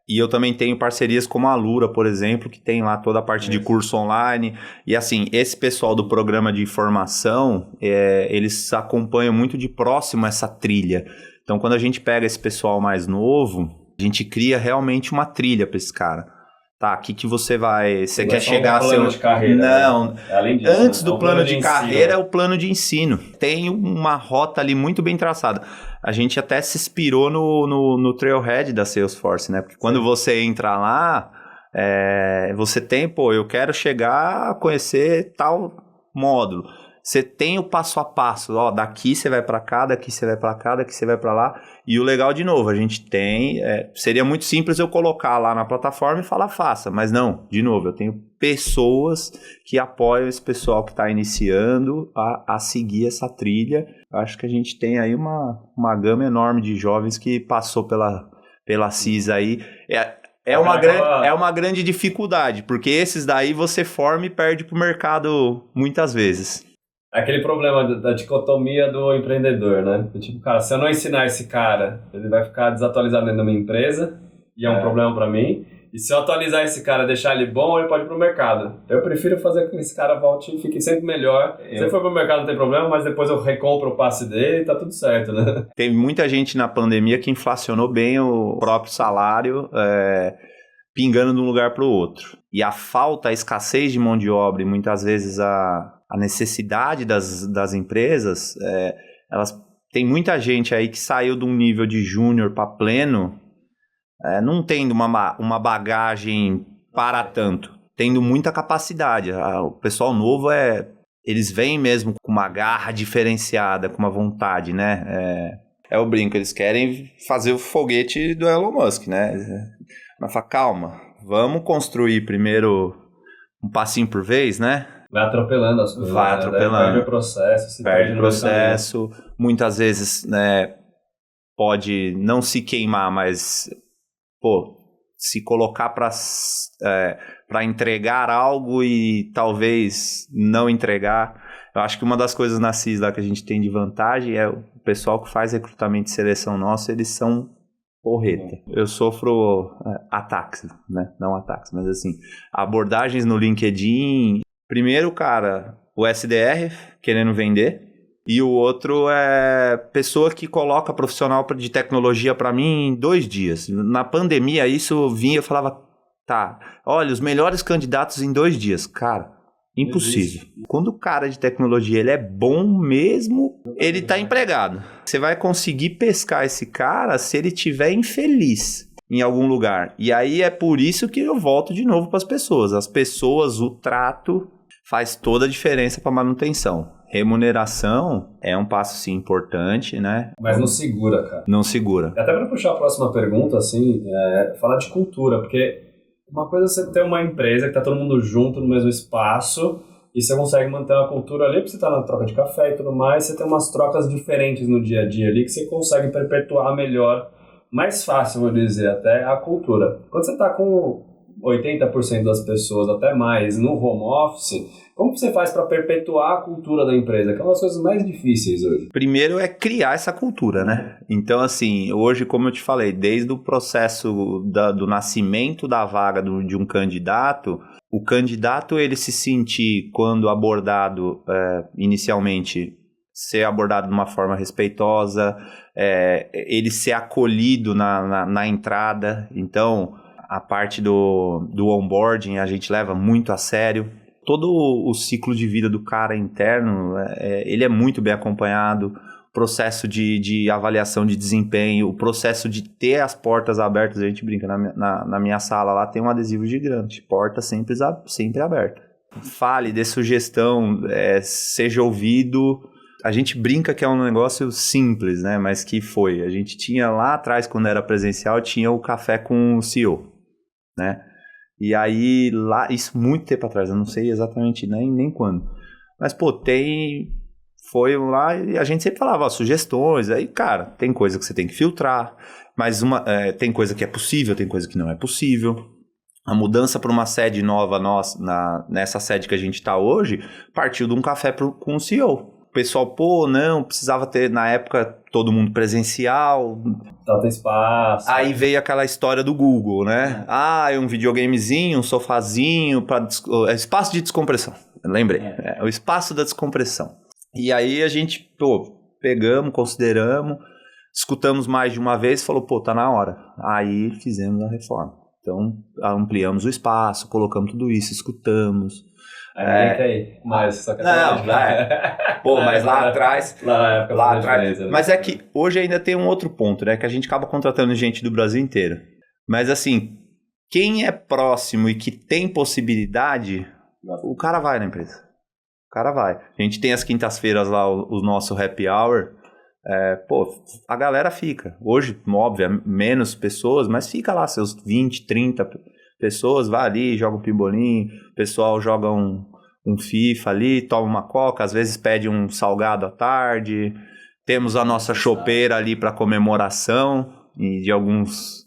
E eu também tenho parcerias como a Alura, por exemplo, que tem lá toda a parte de curso online. E assim, esse pessoal do programa de formação, eles acompanham muito de próximo essa trilha. Então, quando a gente pega esse pessoal mais novo, a gente cria realmente uma trilha para esse cara. Tá, aqui que você vai... Você quer chegar a ser... plano de carreira. Não. Né? Além disso, antes do plano de carreira é ensino. o plano de ensino. Tem uma rota ali muito bem traçada. A gente até se inspirou no Trailhead da Salesforce, né? Porque quando você entra lá, você tem... eu quero chegar a conhecer tal módulo. Você tem o passo a passo, daqui você vai para cá, daqui você vai para cá, daqui você vai para lá. E o legal, de novo, a gente tem... seria muito simples eu colocar lá na plataforma e falar faça, mas não, de novo, eu tenho pessoas que apoiam esse pessoal que está iniciando a seguir essa trilha. Acho que a gente tem aí uma gama enorme de jovens que passou pela CIS aí. É uma grande dificuldade, porque esses daí você forma e perde para o mercado muitas vezes. Aquele problema da dicotomia do empreendedor, né? Tipo, cara, se eu não ensinar esse cara, ele vai ficar desatualizado dentro da minha empresa e é um problema para mim. E se eu atualizar esse cara, deixar ele bom, ele pode ir pro mercado. Eu prefiro fazer com que esse cara volte e fique sempre melhor. Se ele for pro mercado não tem problema, mas depois eu recompro o passe dele e tá tudo certo, né? Teve muita gente na pandemia que inflacionou bem o próprio salário, pingando de um lugar para o outro. E a escassez de mão de obra e muitas vezes a necessidade das empresas, tem muita gente aí que saiu de um nível de júnior para pleno, não tendo uma bagagem para tanto, tendo muita capacidade. O pessoal novo, eles vêm mesmo com uma garra diferenciada, com uma vontade, né? É o brinco, eles querem fazer o foguete do Elon Musk, né? Mas fala, calma, vamos construir primeiro um passinho por vez, né? Vai atropelando as coisas. Vai atropelando. Perde o processo. Perde o processo. Muitas vezes, né, pode não se queimar, mas, se colocar para entregar algo e talvez não entregar. Eu acho que uma das coisas na CIS lá que a gente tem de vantagem é o pessoal que faz recrutamento e seleção nosso, eles são porreta. Eu sofro ataques, né? Não ataques, mas assim, abordagens no LinkedIn. Primeiro, cara, o SDR querendo vender, e o outro é pessoa que coloca profissional de tecnologia para mim em 2 dias. Na pandemia, isso vinha, eu falava, olha, os melhores candidatos em 2 dias. Cara, impossível. Quando o cara de tecnologia ele é bom mesmo, ele tá empregado. Você vai conseguir pescar esse cara se ele estiver infeliz em algum lugar. E aí é por isso que eu volto de novo para as pessoas. As pessoas, o trato faz toda a diferença para manutenção. Remuneração é um passo, sim, importante, né? Mas não segura, cara. Não segura. Até para puxar a próxima pergunta, assim, falar de cultura, porque uma coisa é você ter uma empresa que tá todo mundo junto no mesmo espaço, e você consegue manter uma cultura ali, porque você está na troca de café e tudo mais, você tem umas trocas diferentes no dia a dia ali, que você consegue perpetuar melhor, mais fácil, vou dizer, até a cultura. Quando você está com 80% das pessoas, até mais, no home office, como que você faz para perpetuar a cultura da empresa? Que é uma das coisas mais difíceis hoje. Primeiro é criar essa cultura, né? Então, assim, hoje, como eu te falei, desde o processo do nascimento da vaga de um candidato, o candidato, ele se sentir, quando abordado inicialmente, ser abordado de uma forma respeitosa, ele ser acolhido na entrada. Então, a parte do onboarding a gente leva muito a sério. Todo o ciclo de vida do cara interno, ele é muito bem acompanhado. O processo de avaliação de desempenho, o processo de ter as portas abertas, a gente brinca, na minha sala lá tem um adesivo gigante, porta sempre aberta. Fale, dê sugestão, seja ouvido. A gente brinca que é um negócio simples, né? Mas que foi. A gente tinha lá atrás, quando era presencial, tinha o café com o CEO, né? E aí, lá, isso muito tempo atrás, eu não sei exatamente nem quando. Mas, pô, foi lá e a gente sempre falava, ó, sugestões. Aí, cara, tem coisa que você tem que filtrar, mas tem coisa que é possível, tem coisa que não é possível. A mudança para uma sede nova nessa sede que a gente está hoje, partiu de um café com o CEO. O pessoal, pô, não, precisava ter, na época, todo mundo presencial. Falta espaço. Aí veio aquela história do Google, né? Um videogamezinho, um sofazinho, espaço de descompressão. Lembrei, o espaço da descompressão. E aí a gente, pegamos, consideramos, escutamos mais de uma vez e falou, tá na hora. Aí fizemos a reforma. Então, ampliamos o espaço, colocamos tudo isso, escutamos. Mas só que mas lá atrás. Lá atrás. Mas é que hoje ainda tem um outro ponto, né? Que a gente acaba contratando gente do Brasil inteiro. Mas assim, quem é próximo e que tem possibilidade, o cara vai na empresa. O cara vai. A gente tem as quintas-feiras lá, o nosso happy hour. A galera fica. Hoje, óbvio, menos pessoas, mas fica lá, seus 20, 30 pessoas, vai ali, joga um pimbolim, o pessoal joga um FIFA ali, toma uma coca, às vezes pede um salgado à tarde. Temos a nossa chopeira ali para comemoração de alguns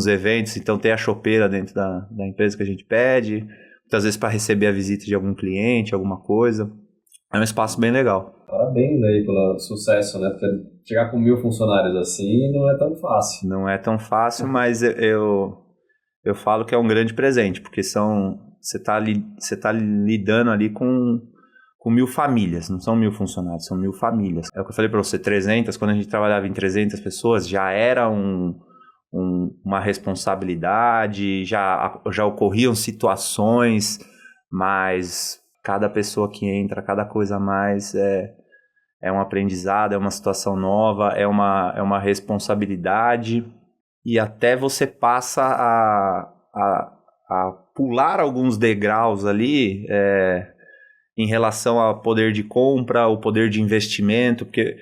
eventos, então tem a chopeira dentro da empresa que a gente pede, muitas vezes para receber a visita de algum cliente, alguma coisa. É um espaço bem legal. Parabéns aí pelo sucesso, né? Porque chegar com 1.000 funcionários assim não é tão fácil. Não é tão fácil, mas eu falo que é um grande presente, porque você tá lidando ali com 1.000 famílias, não são 1.000 funcionários, são 1.000 famílias. É o que eu falei para você, 300, quando a gente trabalhava em 300 pessoas, já era uma responsabilidade, já ocorriam situações, mas cada pessoa que entra, cada coisa a mais é um aprendizado, é uma situação nova, é uma responsabilidade, e até você passa a pular alguns degraus ali em relação ao poder de compra, o poder de investimento, porque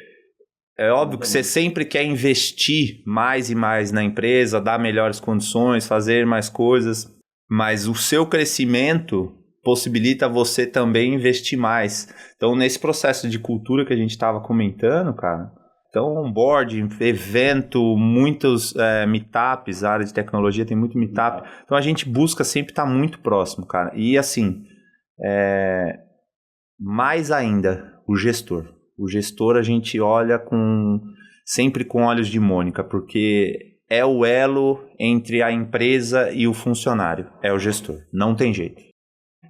é óbvio que você sempre quer investir mais e mais na empresa, dar melhores condições, fazer mais coisas, mas o seu crescimento possibilita você também investir mais. Então, nesse processo de cultura que a gente estava comentando, cara, então, onboarding, evento, muitos meetups, a área de tecnologia tem muito meetup. Então, a gente busca sempre estar muito próximo, cara. E, assim, mais ainda, o gestor. O gestor a gente olha sempre com olhos de Mônica, porque é o elo entre a empresa e o funcionário. É o gestor, não tem jeito.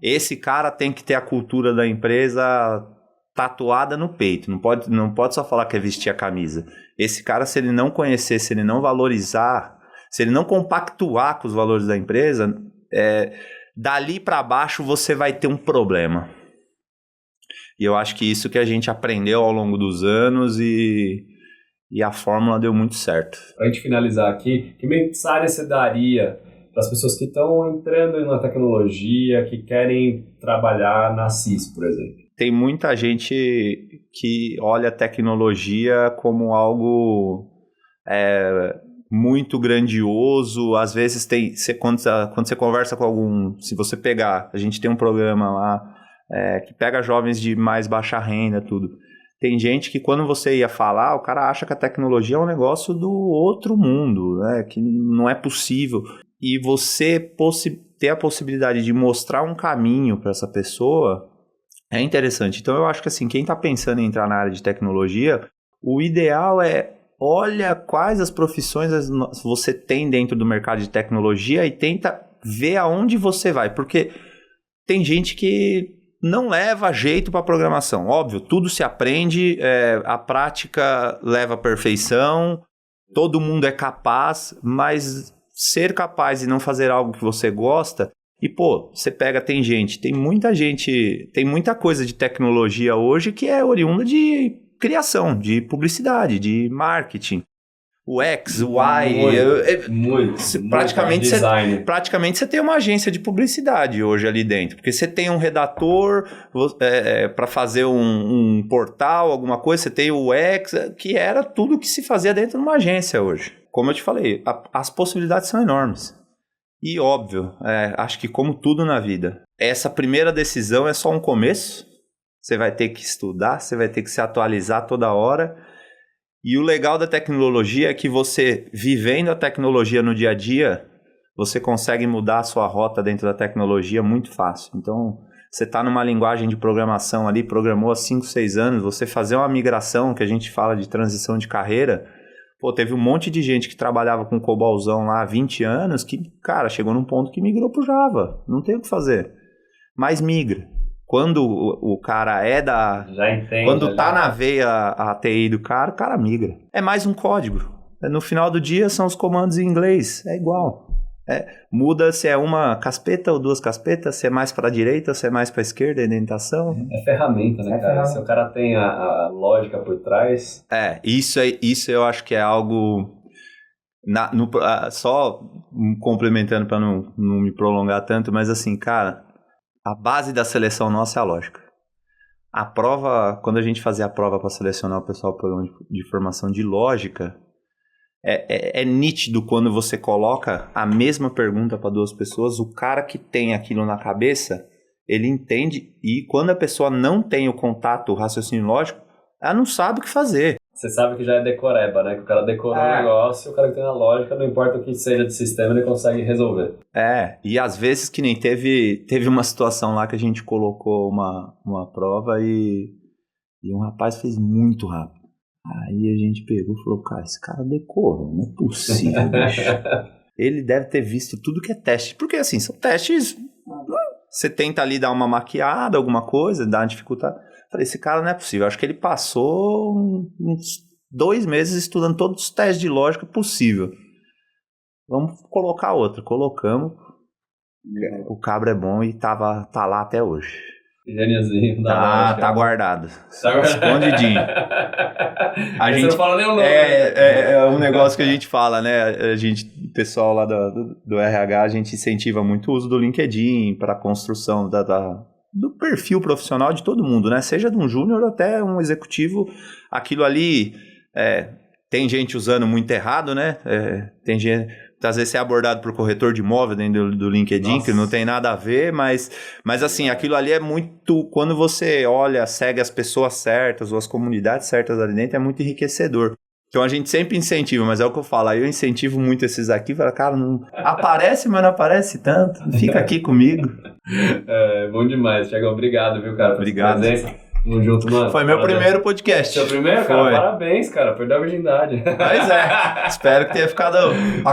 Esse cara tem que ter a cultura da empresa tatuada no peito, não pode só falar que é vestir a camisa. Esse cara, se ele não conhecer, se ele não valorizar, se ele não compactuar com os valores da empresa, dali para baixo você vai ter um problema. E eu acho que isso que a gente aprendeu ao longo dos anos e a fórmula deu muito certo. Para a gente finalizar aqui, que mensagem você daria para as pessoas que estão entrando na tecnologia, que querem trabalhar na CIS, por exemplo? Tem muita gente que olha a tecnologia como algo muito grandioso. Às vezes quando você conversa com algum... Se você pegar, a gente tem um programa lá que pega jovens de mais baixa renda, tudo. Tem gente que quando você ia falar, o cara acha que a tecnologia é um negócio do outro mundo, né? Que não é possível. E você ter a possibilidade de mostrar um caminho para essa pessoa é interessante. Então eu acho que assim, quem está pensando em entrar na área de tecnologia, o ideal é olha quais as profissões você tem dentro do mercado de tecnologia e tenta ver aonde você vai. Porque tem gente que não leva jeito para programação. Óbvio, tudo se aprende, a prática leva à perfeição, todo mundo é capaz, mas ser capaz e não fazer algo que você gosta... E, pô, você pega, tem muita coisa de tecnologia hoje que é oriunda de criação, de publicidade, de marketing. O X, o Y... Praticamente você tem uma agência de publicidade hoje ali dentro, porque você tem um redator para fazer um portal, alguma coisa, você tem o X, que era tudo que se fazia dentro de uma agência hoje. Como eu te falei, as possibilidades são enormes. E óbvio, acho que como tudo na vida, essa primeira decisão é só um começo. Você vai ter que estudar, você vai ter que se atualizar toda hora. E o legal da tecnologia é que você, vivendo a tecnologia no dia a dia, você consegue mudar a sua rota dentro da tecnologia muito fácil. Então, você está numa linguagem de programação ali, programou há 5, 6 anos, você fazer uma migração, que a gente fala de transição de carreira... Pô, teve um monte de gente que trabalhava com COBOLzão lá há 20 anos que, cara, chegou num ponto que migrou pro Java. Não tem o que fazer. Mas migra. Quando o cara Já entende. Quando tá na veia a TI do cara, o cara migra. É mais um código. No final do dia são os comandos em inglês. É igual. Muda se é uma caspeta ou 2 caspetas, se é mais para a direita, se é mais para a esquerda, a indentação. É ferramenta, né, cara? Se o cara tem a lógica por trás... Isso eu acho que é algo... só complementando para não me prolongar tanto, mas assim, cara, a base da seleção nossa é a lógica. A prova, quando a gente fazia a prova para selecionar o pessoal do programa de formação de lógica... É nítido quando você coloca a mesma pergunta para 2 pessoas, o cara que tem aquilo na cabeça, ele entende, e quando a pessoa não tem o contato, o raciocínio lógico, ela não sabe o que fazer. Você sabe que já é decoreba, né? Que o cara decorou o negócio, o cara que tem a lógica, não importa o que seja de sistema, ele consegue resolver. E às vezes que nem teve uma situação lá que a gente colocou uma prova e um rapaz fez muito rápido. Aí a gente pegou e falou, cara, esse cara decorou, não é possível, bicho. Ele deve ter visto tudo que é teste. Porque assim, são testes, você tenta ali dar uma maquiada, alguma coisa, dar uma dificuldade. Falei, esse cara não é possível. Acho que ele passou uns 2 meses estudando todos os testes de lógica possível. Vamos colocar outro. Colocamos. O cabra é bom e tá lá até hoje. Gêniozinho. Tá guardado. Escondidinho. Você não fala nem o nome. É um negócio que a gente fala, né? O pessoal lá do RH, a gente incentiva muito o uso do LinkedIn para a construção do perfil profissional de todo mundo, né? Seja de um júnior até um executivo. Aquilo ali, tem gente usando muito errado, né? Tem gente... Às vezes você é abordado por corretor de imóvel dentro do LinkedIn, que não tem nada a ver, mas assim, aquilo ali é muito... Quando você olha, segue as pessoas certas ou as comunidades certas ali dentro, é muito enriquecedor. Então a gente sempre incentiva, mas é o que eu falo, aí eu incentivo muito esses aqui, falo, cara, não aparece, mas não aparece tanto, fica aqui comigo. Bom demais, Thiago, obrigado, viu, cara, obrigado. Tamo junto, mano. Foi meu primeiro podcast. Seu primeiro? Cara, parabéns, cara. Perdeu a virgindade. Pois espero que tenha ficado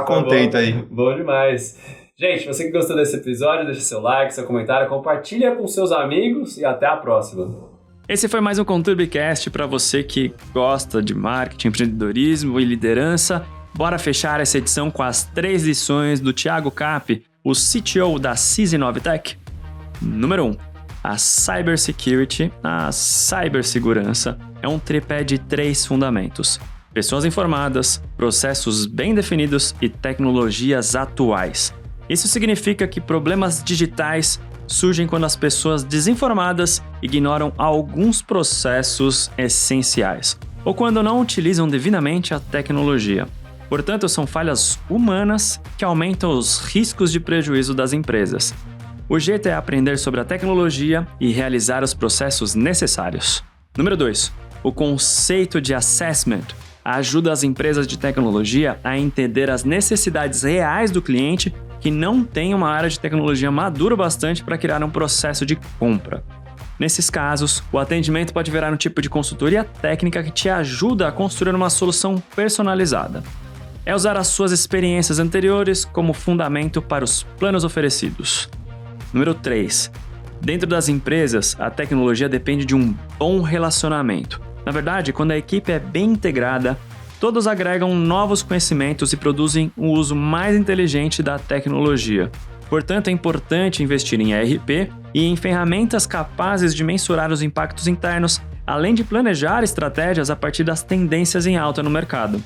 contente aí. Bom demais. Gente, você que gostou desse episódio, deixa seu like, seu comentário, compartilha com seus amigos e até a próxima. Esse foi mais um ConturbiCast para você que gosta de marketing, empreendedorismo e liderança. Bora fechar essa edição com as 3 lições do Thiago Cap, o CTO da CISI Novitec. Número 1. A cybersecurity, a cibersegurança, é um tripé de 3 fundamentos: pessoas informadas, processos bem definidos e tecnologias atuais. Isso significa que problemas digitais surgem quando as pessoas desinformadas ignoram alguns processos essenciais, ou quando não utilizam devidamente a tecnologia. Portanto, são falhas humanas que aumentam os riscos de prejuízo das empresas. O jeito é aprender sobre a tecnologia e realizar os processos necessários. Número 2. O conceito de assessment ajuda as empresas de tecnologia a entender as necessidades reais do cliente que não tem uma área de tecnologia madura bastante para criar um processo de compra. Nesses casos, o atendimento pode virar um tipo de consultoria técnica que te ajuda a construir uma solução personalizada. É usar as suas experiências anteriores como fundamento para os planos oferecidos. Número 3. Dentro das empresas, a tecnologia depende de um bom relacionamento. Na verdade, quando a equipe é bem integrada, todos agregam novos conhecimentos e produzem um uso mais inteligente da tecnologia. Portanto, é importante investir em ERP e em ferramentas capazes de mensurar os impactos internos, além de planejar estratégias a partir das tendências em alta no mercado.